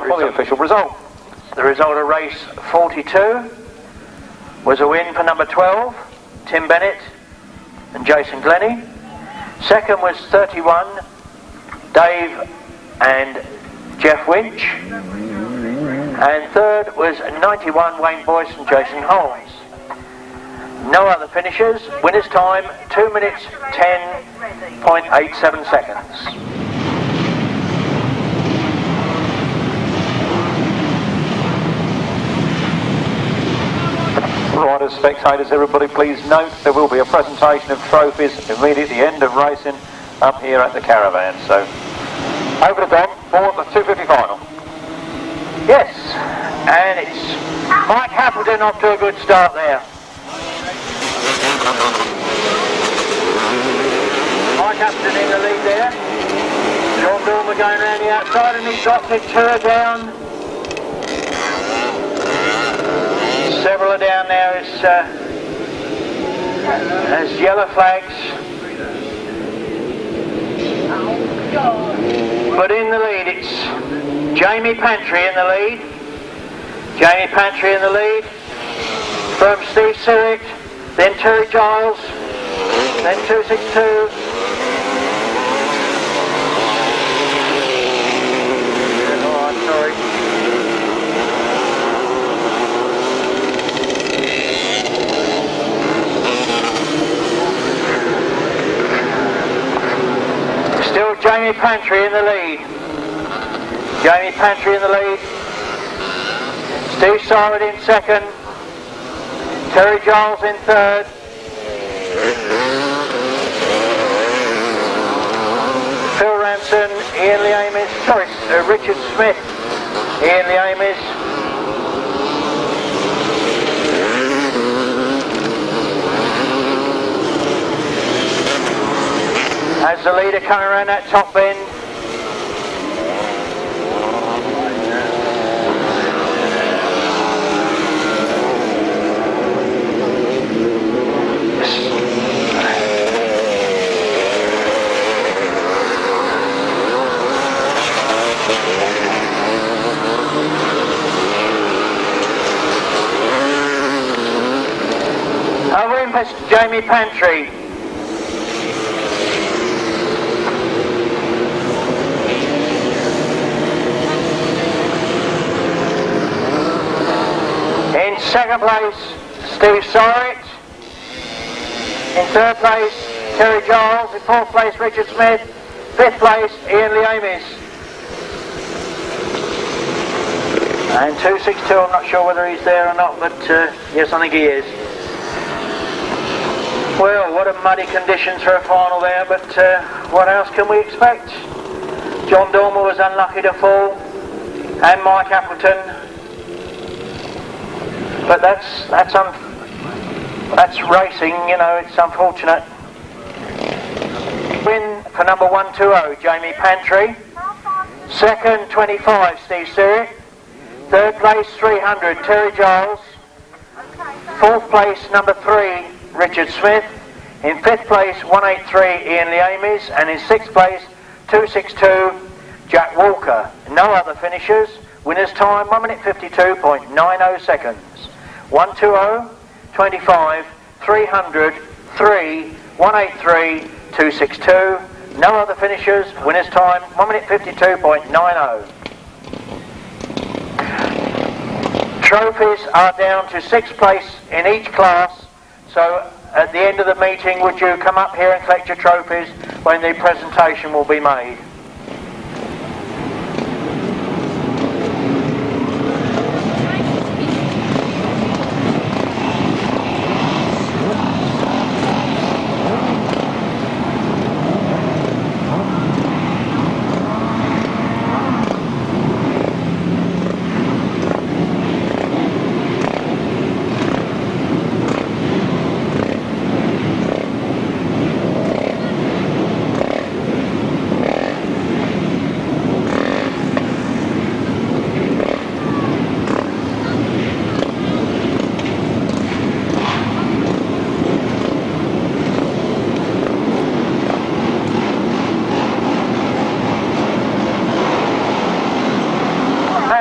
S2: The official result.
S1: The result of race 42 was a win for number 12, Tim Bennett and Jason Glennie. Second was 31, Dave and Jeff Winch. And third was 91, Wayne Boyce and Jason Holmes. No other finishers. Winner's time, 2 minutes 10.87 seconds.
S2: Riders, spectators, everybody please note there will be a presentation of trophies immediately at the end of racing up here at the caravan. So over to Gomm for the 250 final.
S1: Yes, and it's Mike Appleton off to a good start there. Mike Appleton in the lead there. John Dormer going around the outside, and he's got Mitch down. Several are down there as yellow flags. But in the lead it's Jamie Pantry in the lead. Jamie Pantry in the lead. From Steve Syrett, then Terry Giles, then 262. Sorry. Still Jamie Pantry in the lead. Jamie Pantry in the lead. Steve Syrett in second. Terry Giles in third. Phil Ranson, Ian Leamis, Richard Smith, Ian Leamis. As the leader coming around that top bend. Over in Jamie Pantry. In second place, Steve Syrett. In third place, Terry Giles. In fourth place, Richard Smith. Fifth place, Ian Leamis. And 262, I'm not sure whether he's there or not, but yes, I think he is. Well, what a muddy conditions for a final there, but what else can we expect? John Dormer was unlucky to fall, and Mike Appleton. But that's racing, you know, it's unfortunate. Win for number 120, Jamie Pantry. Second, 25, Steve Syrett. Third place, 300, Terry Giles. Fourth place, number 3, Richard Smith. In fifth place, 183, Ian Leamis. And in sixth place, 262, Jack Walker. No other finishers. Winner's time, 1 minute 52.90 seconds. 120, 25, 300, 3, 183, 262. No other finishers. Winner's time, 1 minute 52.90. Trophies are down to 6th place in each class, so at the end of the meeting would you come up here and collect your trophies when the presentation will be made.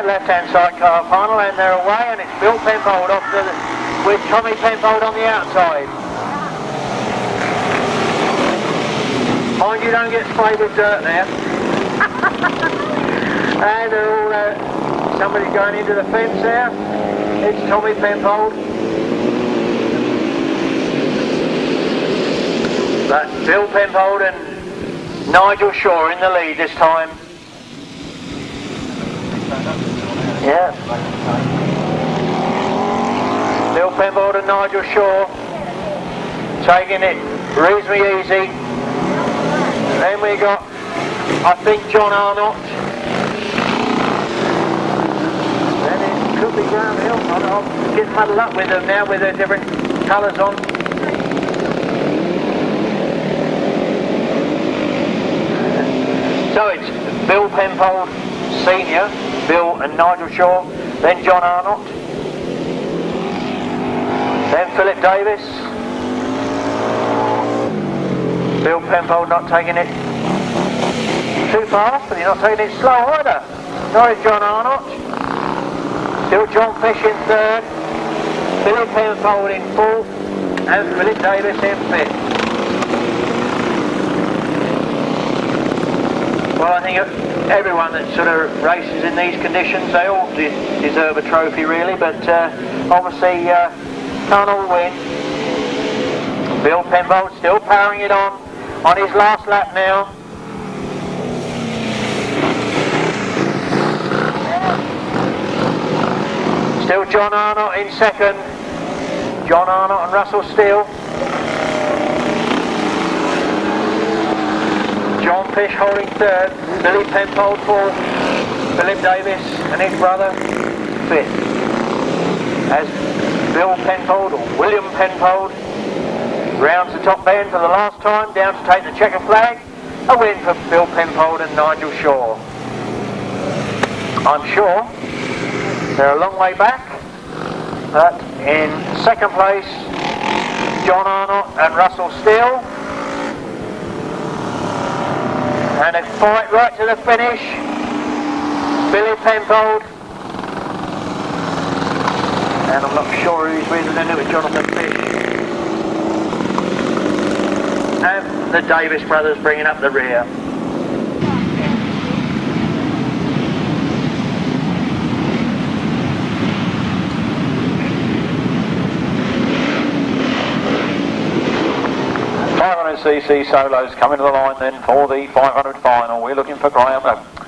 S1: Left-hand side car final, and they're away, and it's Bill Penfold off with Tommy Penfold on the outside. Mind you, don't get sprayed with dirt there. And they're all somebody's going into the fence there. It's Tommy Penfold. But Bill Penfold and Nigel Shaw in the lead this time. Yeah. Bill Penfold and Nigel Shaw taking it reasonably easy. Then we got, I think, John Arnott. Then it could be Graham Hill. I'll get muddled up with them now with their different colours on. So it's Bill Penfold Senior, Bill and Nigel Shaw, then John Arnott. Then Philip Davis. Bill Penfold not taking it too fast, but he's not taking it slow either. Nor is John Arnott. Still John Fish in third. Philip Penfold in fourth. And Philip Davis in fifth. Well, I think everyone that sort of races in these conditions, they all deserve a trophy really, but obviously can't all win. Bill Penfold still powering it on his last lap now. Still John Arnott in second. John Arnott and Russell Steele. John Fish holding third. Billy Penfold fourth. Philip Davis and his brother fifth. As Bill Penfold, or William Penfold, rounds the top bend for the last time, down to take the checker flag. A win for Bill Penfold and Nigel Shaw. I'm sure they're a long way back, but in second place, John Arnott and Russell Steele. And a fight right to the finish. Billy Penfold. And I'm not sure who's with, then it was Jonathan Fish. And the Davis brothers bringing up the rear.
S2: cc solos coming to the line then for the 500 final. We're looking for Graham,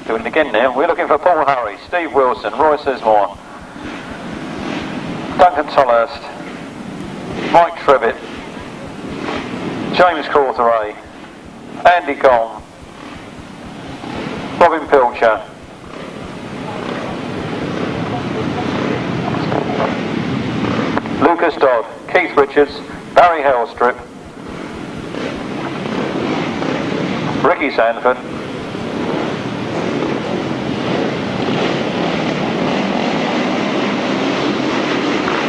S2: doing it again now, we're looking for Paul Hurry, Steve Wilson, Roy Sizemore, Duncan Tolhurst, Mike Trevitt, James Cawtheray, Andy Gomm, Robin Pilcher, Lucas Dodd, Keith Richards, Barry Hellstrip, Ricky Sandford,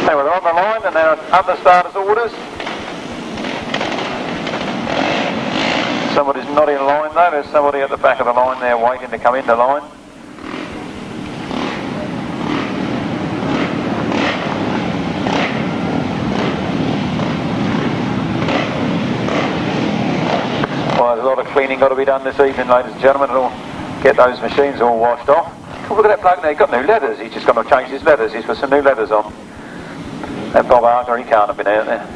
S2: they were on the line and they're under starters' orders. Somebody's not in line though, there's somebody at the back of the line there waiting to come into line. Well, there's a lot of cleaning got to be done this evening, ladies and gentlemen, and all get those machines all washed off. Oh, look at that bloke there, he's got new leathers, he's just got to change his leathers, he's put some new leathers on. That Bob Arthur, he can't have been out there.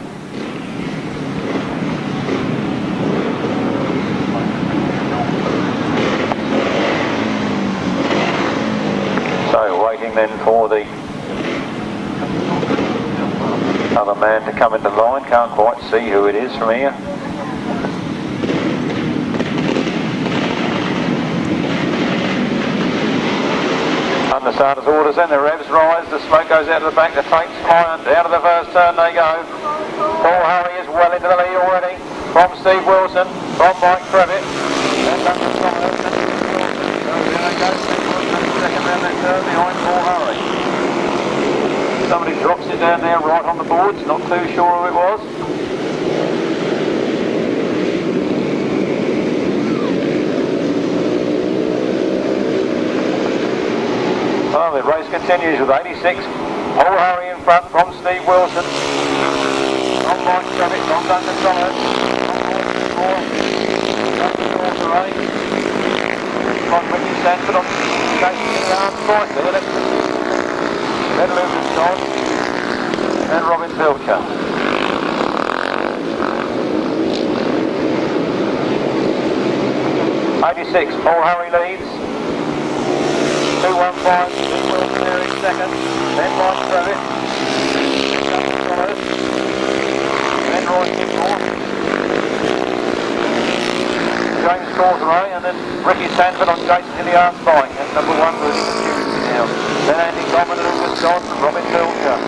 S2: So waiting then for the other man to come into line, can't quite see who it is from here. Under starters' orders then, the revs rise, the smoke goes out of the back, the tape's client, out of the first turn they go. Paul Hurry is well into the lead already, from Steve Wilson, from Mike Trevitt, and Duncan Tolhurst, and Wilson. So there they go, Steve Wilson, second round that turn behind Paul Hurry. Somebody drops it down there right on the boards, not too sure who it was. Well, the race continues with 86. Paul Hurry in front from Steve Wilson. From Mike Trevitt, from Duncan Tolhurst. From Duncan Cawtheray. From Ricky Sandford on chasing in the arms fight there. Then Lucas Dodd and Robin Pilcher. '86, Paul Hurry leads. 215, Steve Wilson there in second, then Mike Trevitt, Duncan Tolhurst, then Roy Sizemore, James Cawtheray, and then Ricky Sandford on Jason Hilliard's bike, and number one moving confused now. Then Andy Gomm and Lucas Dodd and Robin Pilcher.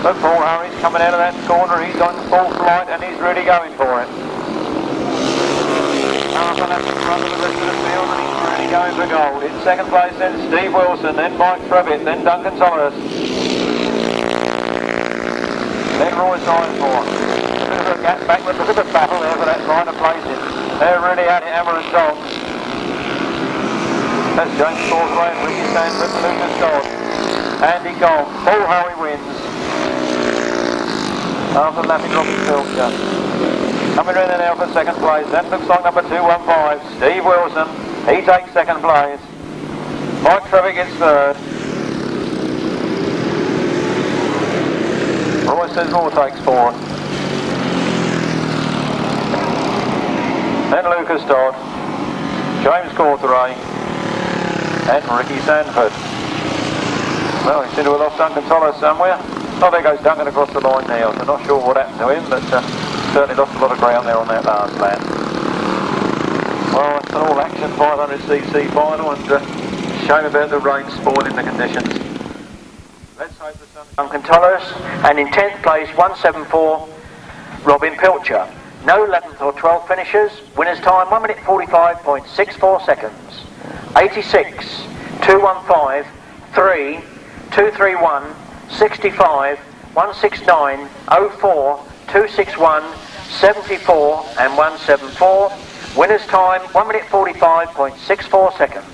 S2: But Paul Hurry's coming out of that corner, he's on full flight and he's really going for it. Half an hour in front of the rest of the field and he's really going for gold. In second place then Steve Wilson, then Mike Trevitt, then Duncan Tolhurst. Then Roy's 9-4. There's a gap back, but look at the battle there for that line of placing. They're really at it, hammer and tongs. That's James Cawtheray and Ricky Sandford, Lucas Dodd. Andy Gomm, Paul Howie wins. After lapping Robin Pilcher. Coming in now for second place, that looks like number 215, Steve Wilson. He takes second place. Mike Trevitt gets third. Roy Sizemore takes fourth. Then Lucas Dodd, James Cawtheray, and Ricky Sandford. Well, he seemed to have lost Duncan Tolhurst somewhere. Oh, there goes Duncan across the line now. So not sure what happened to him, but certainly lost a lot of ground there on that last lap. Well, it's an all-action 500cc final, and shame about the rain spoiling the conditions. Let's hope the sun...
S1: Duncan Tolhurst, and in 10th place, 174, Robin Pilcher. No 11th or 12th finishers. Winner's time, 1 minute 45.64 seconds. 86, 215, 3, 231, 65, 169, 04, 261, 74 and 174. Winner's time, 1 minute 45.64 seconds.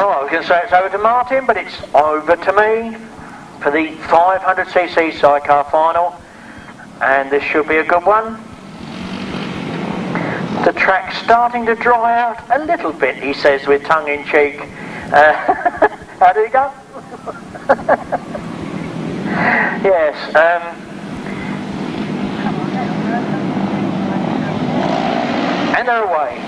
S1: Oh, I was going to say it's over to Martin, but it's over to me for the 500cc sidecar final, and this should be a good one. The track's starting to dry out a little bit, he says with tongue in cheek. How did he go? Yes. And they're away.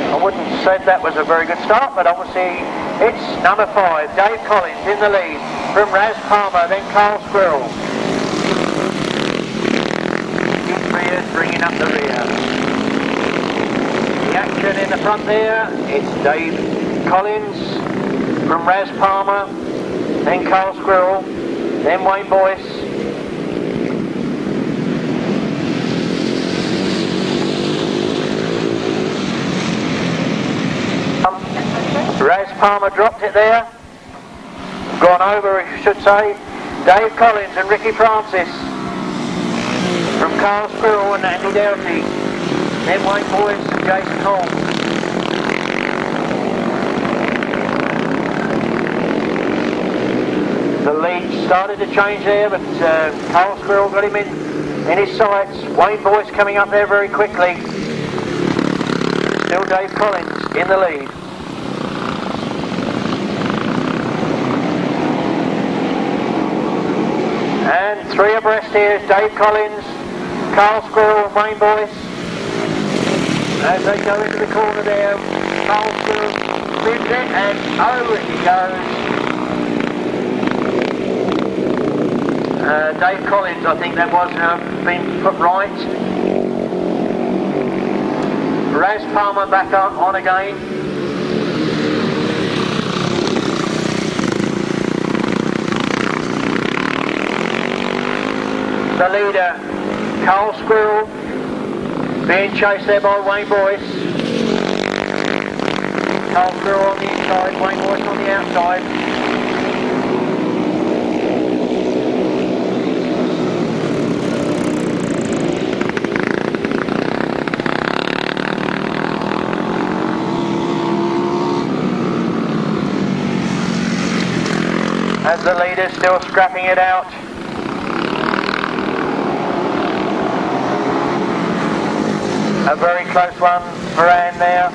S1: I wouldn't have said that was a very good start, but obviously it's number 5, Dave Collins in the lead from Raz Palmer, then Carl Squirrel. Mears bringing up the rear. The action in the front there, it's Dave Collins from Raz Palmer, then Carl Squirrel, then Wayne Boyce. Raz Palmer dropped it there. Gone over, I should say. Dave Collins and Ricky Francis from Carl Squirrel and Andy Doughty. Then Wayne Boyce and Jason Hall. The lead started to change there, but Carl Squirrel got him in his sights. Wayne Boyce coming up there very quickly. Still Dave Collins in the lead. And 3 abreast here is Dave Collins, Carl Squirrel and Wayne Boyce. As they go into the corner there, Carl Squirrel spins it and over he goes. Dave Collins, I think that was been put right. Raz Palmer back on again. The leader, Carl Squirrel, being chased there by Wayne Boyce. Carl Squirrel on the inside, Wayne Boyce on the outside. As the leader still scrapping it out. A very close one for Anne there.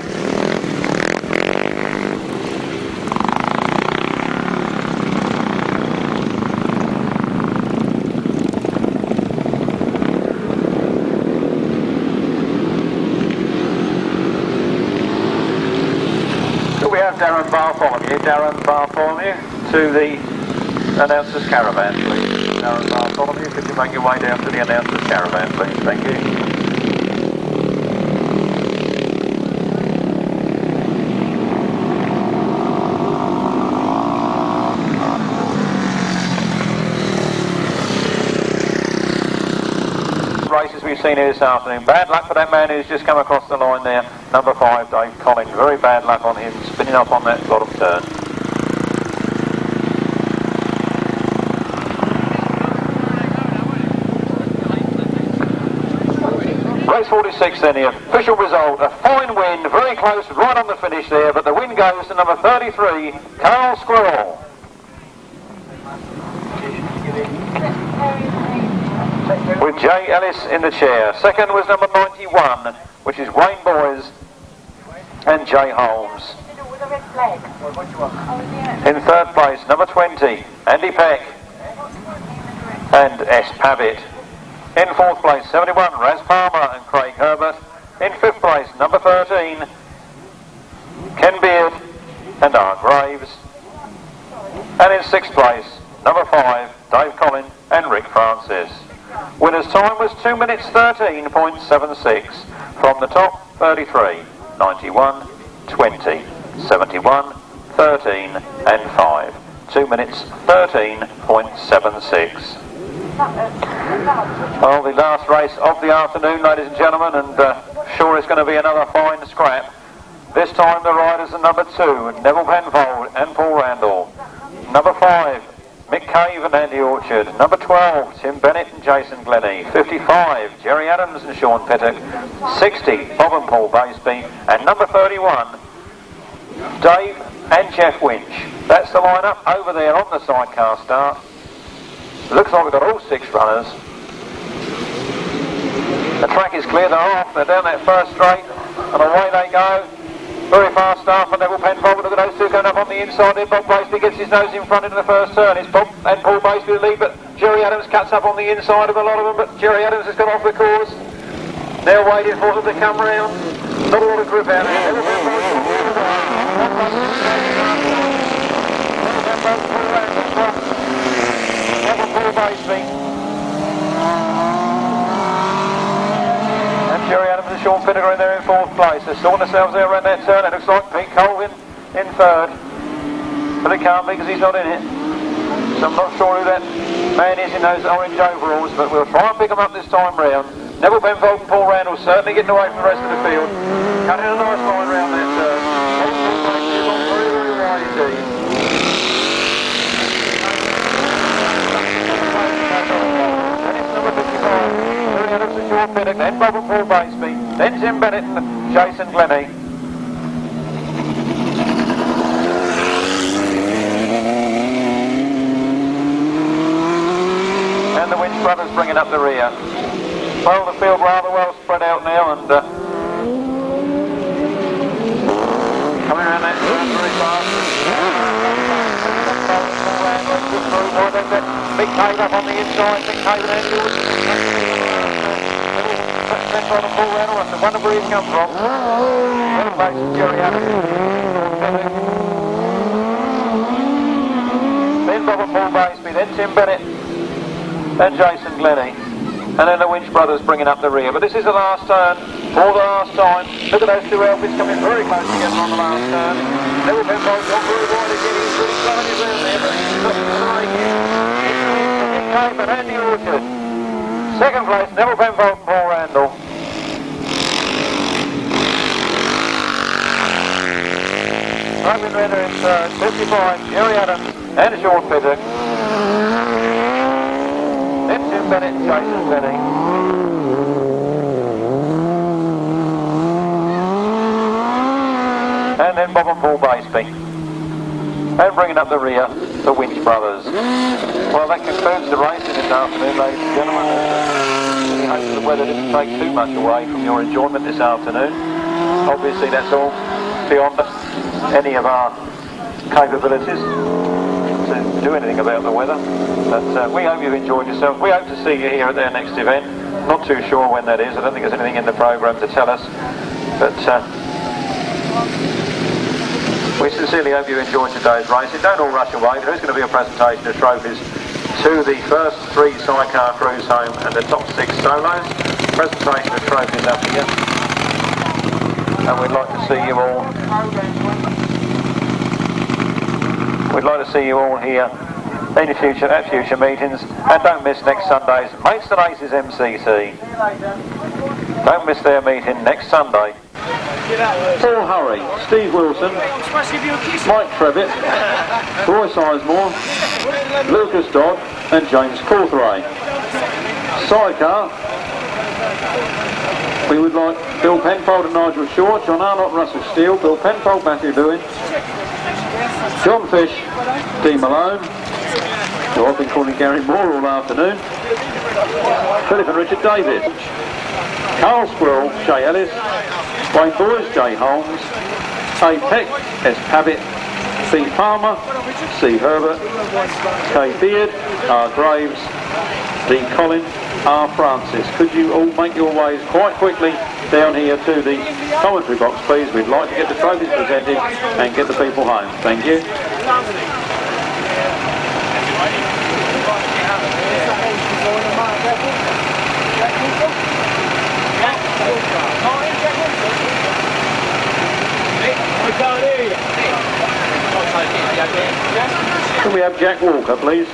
S1: So we have Darren Bartholomew to the announcer's caravan, please. Darren Bartholomew, could you make your way down to the announcer's caravan, please? Thank you.
S2: races we've seen here this afternoon. Bad luck for that man who's just come across the line there. Number 5, Dave Collins. Very bad luck on him, spinning up on that bottom turn. Race 46 then, the official result. A fine win, very close, right on the finish there, but the win goes to number 33, Carl Squirrel. With Jay Ellis in the chair. Second was number 91, which is Wayne Boys and Jay Holmes. In third place, number 20, Andy Peck and S. Pavitt. In fourth place, 71, Raz Palmer and Craig Herbert. In fifth place, number 13, Ken Beard and R. Graves. And in sixth place, number 5, Dave Collin and Rick Francis. Winner's time was 2 minutes 13.76 from the top 33, 91, 20, 71, 13 and 5. 2 minutes 13.76. Well, the last race of the afternoon, ladies and gentlemen, and sure it's going to be another fine scrap. This time the riders are number 2, Neville Penfold and Paul Randall. Number 5, Mick Cave and Andy Orchard. Number 12, Tim Bennett and Jason Glennie. 55, Jerry Adams and Sean Pittock. 60, Bob and Paul Baseby. And number 31, Dave and Jeff Winch. That's the lineup over there on the sidecar start. Looks like we've got all 6 runners. The track is clear, they're off, they're down that first straight, and away they go. Very fast start for Neville Penfold. Look at those two going up on the inside there. Bob Baseby gets his nose in front into the first turn. It's Bob and Paul Baseby to lead, but Jerry Adams cuts up on the inside of a lot of them, but Jerry Adams has got off the course. They're waiting for them to come round. Not a lot of grip out there. Neville Penfold Paul Baseby. And Jerry Adams and Sean Pittock are in there in fourth place. They're sorting themselves there around that turn. It looks like Pete Colvin in third. But it can't be because he's not in it. So I'm not sure who that man is in those orange overalls, but we'll try and pick them up this time round. Neville Penfold and Paul Randall certainly getting away from the rest of the field. Cutting a nice line round that turn. Very, very wide indeed. Sean Pittock, then Bob and Paul Baseby, then Tim Bennett and Jason Glennie. And the Winch brothers bringing up the rear. Well, the field rather well spread out now, and coming around that turn very fast. Big Cave up on the inside, Big Cave and Andy Orchard. Penfold and Paul Randall, I wonder where he's come from. Third place is Jerry Adams. Then Bob and Paul Baseby, then Tim Bennett, then Jason Glennie. And then the Winch brothers bringing up the rear. But this is the last turn for the last time. Look at those two outfits coming very close together on the last turn. Neville Penfold's gone very wide again. He's really slowing his round there, but he's got to the right here. It's Cave and Andy Orchard. Second place, Neville Penfold and Paul Randall. Robin Redder in third, 55, Jerry Adams and Sean Pittock. Then Tim Bennett and Jason Glennie. And then Bob and Paul Baseby. And bringing up the rear, the Winch brothers. Well, that concludes the racing this afternoon, ladies and gentlemen. We hope the weather didn't take too much away from your enjoyment this afternoon. Obviously, that's all beyond any of our capabilities to do anything about the weather. But we hope you've enjoyed yourself. We hope to see you here at their next event. Not too sure when that is. I don't think there's anything in the programme to tell us. But we sincerely hope you enjoyed today's racing. Don't all rush away. There is going to be a presentation of trophies to the first 3 sidecar crews home and the top 6 solos. Presentation of trophies up here. And we'd like to see you all. We'd like to see you all here any future at future meetings, and don't miss next Sunday's Mates and Aces MCC. Don't miss their meeting next Sunday. Paul Hurry, Steve Wilson, Mike Trevitt, Roy Sizemore, Lucas Dodd and James Cawtheray. Sidecar, we would like Bill Penfold and Nigel Shaw, John Arnott, Russell Steele, Bill Penfold, Matthew Lewin, John Fish, Dean Malone, who I've been calling Gary Moore all afternoon, Philip and Richard David, Carl Squirrel, Shay Ellis, Wayne Boys, J Holmes, A Peck, S Pavitt, C Palmer, C Herbert, K Beard, R Graves, D Collin, R Francis. Could you all make your ways quite quickly down here to the commentary box, please? We'd like to get the trophies presented and get the people home. Thank you. Can we have Jack Walker, please?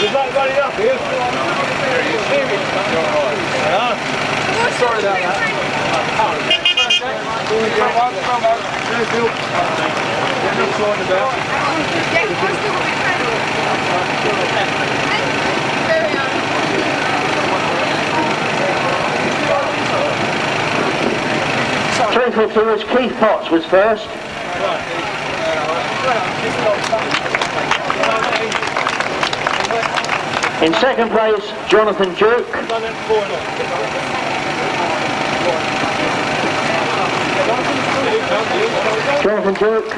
S4: Is that running up here? Sorry about that.
S1: $3.50 was Keith Potts was first. In second place, Jonathan Duke. Jonathan Duke.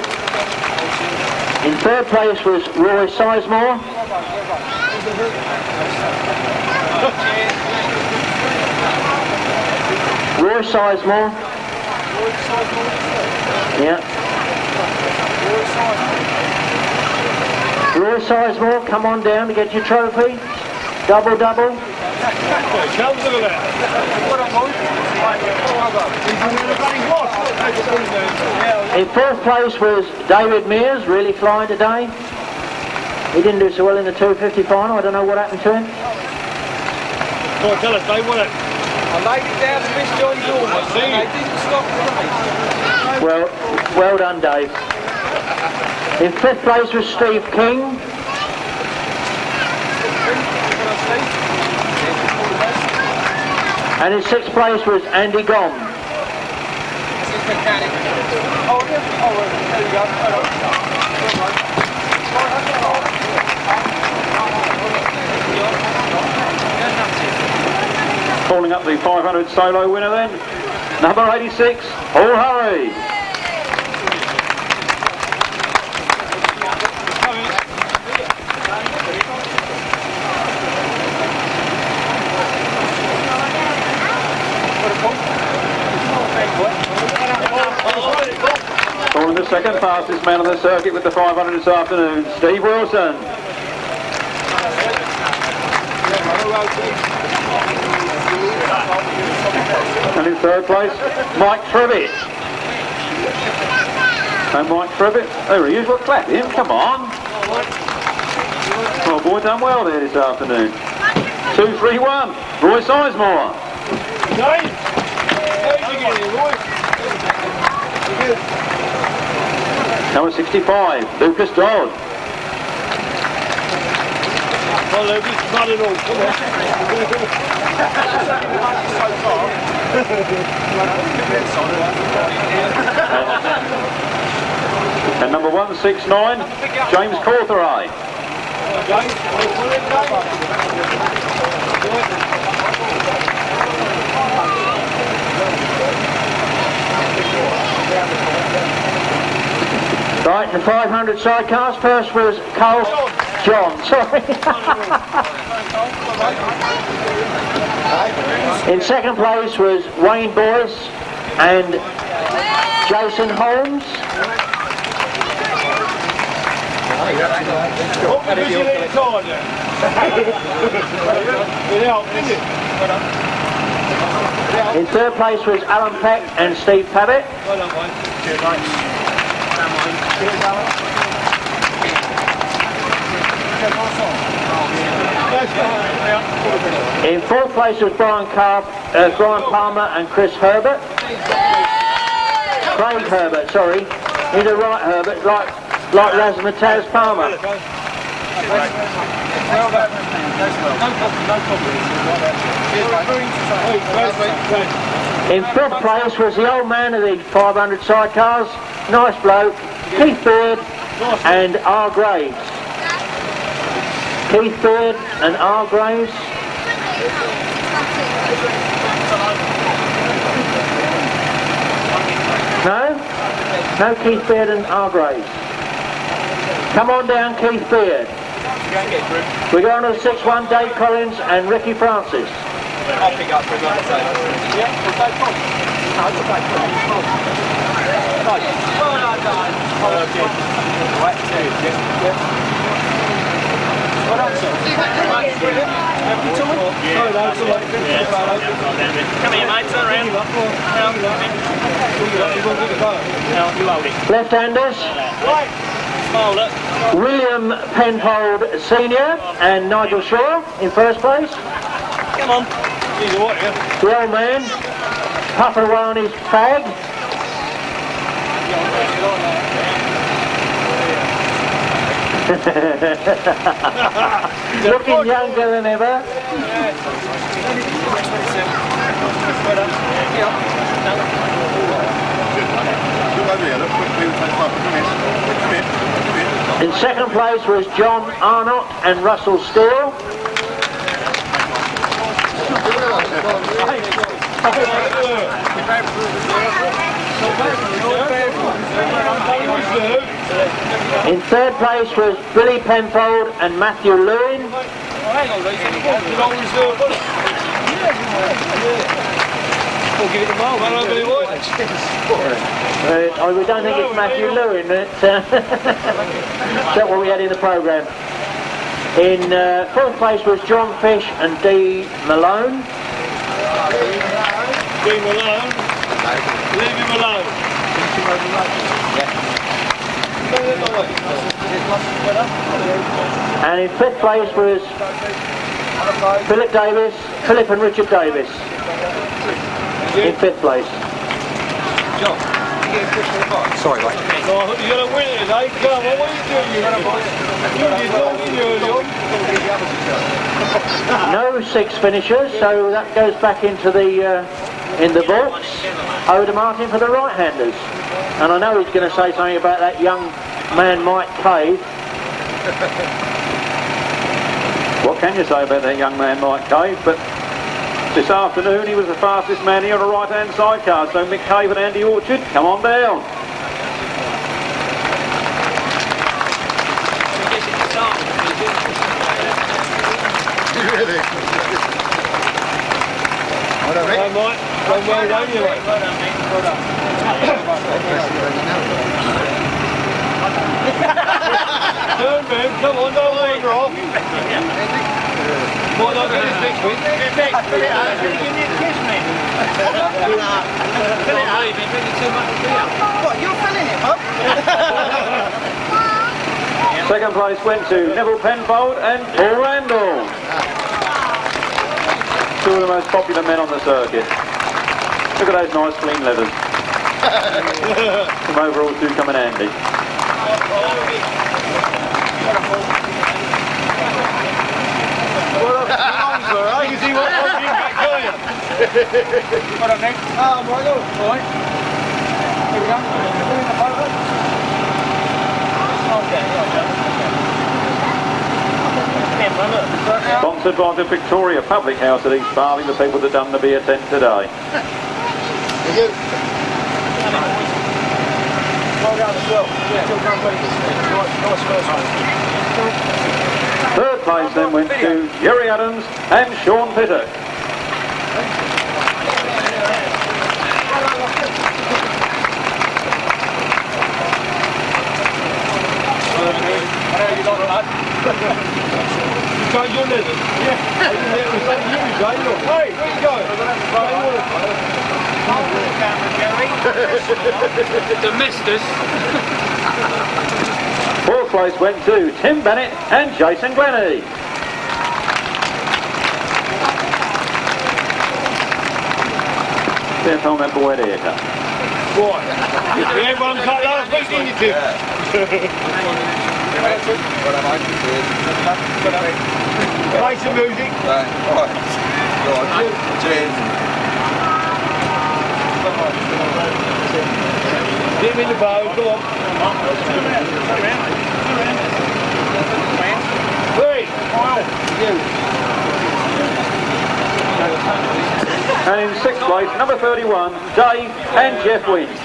S1: In third place was Roy Sizemore. Roy Sizemore. Yeah. Roy Sizemore, come on down to get your trophy. Double, double. In fourth place was David Mears, really flying today. He didn't do so well in the 250 final. I don't know what happened to him.
S4: Go on, tell us, Dave, what it? I laid it down to Miss John Jordan, and they didn't stop the race.
S1: Well done, Dave. In fifth place was Steve King. And in sixth place was Andy Gomm.
S2: Calling up the 500 solo winner then, number 86, Paul Hurry. Calling the second fastest man on the circuit with the 500 this afternoon, Steve Wilson. And in third place, Mike Trevitt. And Mike Trevitt, there he is, well, clap him, come on. Oh boy, done well there this afternoon. 2-3-1, Roy Sizemore. Number 65, Lucas Dodd.
S4: Well, Lucas, not at all, come on.
S2: And number 169, James Cawtheray.
S1: Right, the 500 sidecars. First was John, sorry. In second place was Wayne Boyce and Jason Holmes. In third place was Alan Peck and Steve Pavitt. In fourth place was Brian Palmer and Chris Herbert. Craig Herbert, sorry. He's a right Herbert, like Razmataz Palmer. In fifth place was the old man of the 500 sidecars, nice bloke, Keith Beard and R. Graves. Keith Beard and R. Graves. No? No Keith Beard and R. Graves. Come on down, Keith Beard. We're going to the 6-1, Dave Collins and Ricky Francis.
S4: I'll pick up for another day. Yeah, well, no problem. No, it's okay. Well done, sir. Come here, mate, turn around.
S1: Left-handers. William Penfold Senior and Nigel Shaw in first place.
S4: Come on.
S1: The old man, puffing away on his fag. Looking younger than ever. In second place was John Arnott and Russell Steele. In third place was Billy Penfold and Matthew Lewin. We don't think it's Matthew Lewin. That's what we had in the programme. In fourth place was John Fish and D. Malone.
S4: Leave him alone. Leave him alone.
S1: And in fifth place was Philip and Richard Davis. In fifth place.
S4: John, you get a fish in the box. Sorry, mate. No, you're going to win it today. Come on, what are you doing? You did not early on.
S1: No six finishers, so that goes back into the in the books. Oda Martin for the right-handers. And I know he's going to say something about that young man Mike Cave.
S2: What can you say about that young man Mike Cave? But this afternoon he was the fastest man here on the right-hand side car. So Mick Cave and Andy Orchard, come on down.
S5: Really? Well done, Mick.
S4: Well done, you, mate. Well done, Mick. Well done. Turn, man. Come on, don't wander off. Might not get this next week. You need to kiss me. Fill it out. You've been drinking too much beer.
S5: What, you're filling it, Bob?
S2: Second place went to Neville Penfold and Paul Randall. Two of the most popular men on the circuit. Look at those nice clean leathers. Some overalls do come in handy.
S4: You see what I'm doing back going? What up, Nick? Right, all right. Here we go. Doing the photo.
S2: Sponsored by the Victoria Public House at East Barley, the people that done the beer tent today.
S5: Thank you.
S2: Third place then went to Jerry Adams and Sean Pittock.
S4: change your leather? Yeah. Hey, where you going?
S2: Domestus. Fourth place went to Tim Bennett and Jason Glennie. Can't remember where they are.
S4: What? Everyone cut last week, didn't you, Tim? Play some music.
S5: Right. Cheers.
S4: Get him in the bow, go on. Three.
S2: And in sixth place, number 31, Dave and Jeff wins.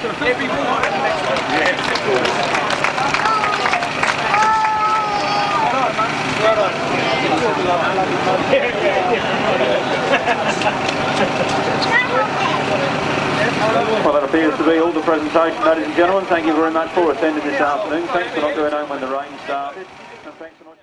S2: Well, that appears to be all the presentation, ladies and gentlemen. Thank you very much for attending this afternoon. Thanks for not going home when the rain started. And thanks for not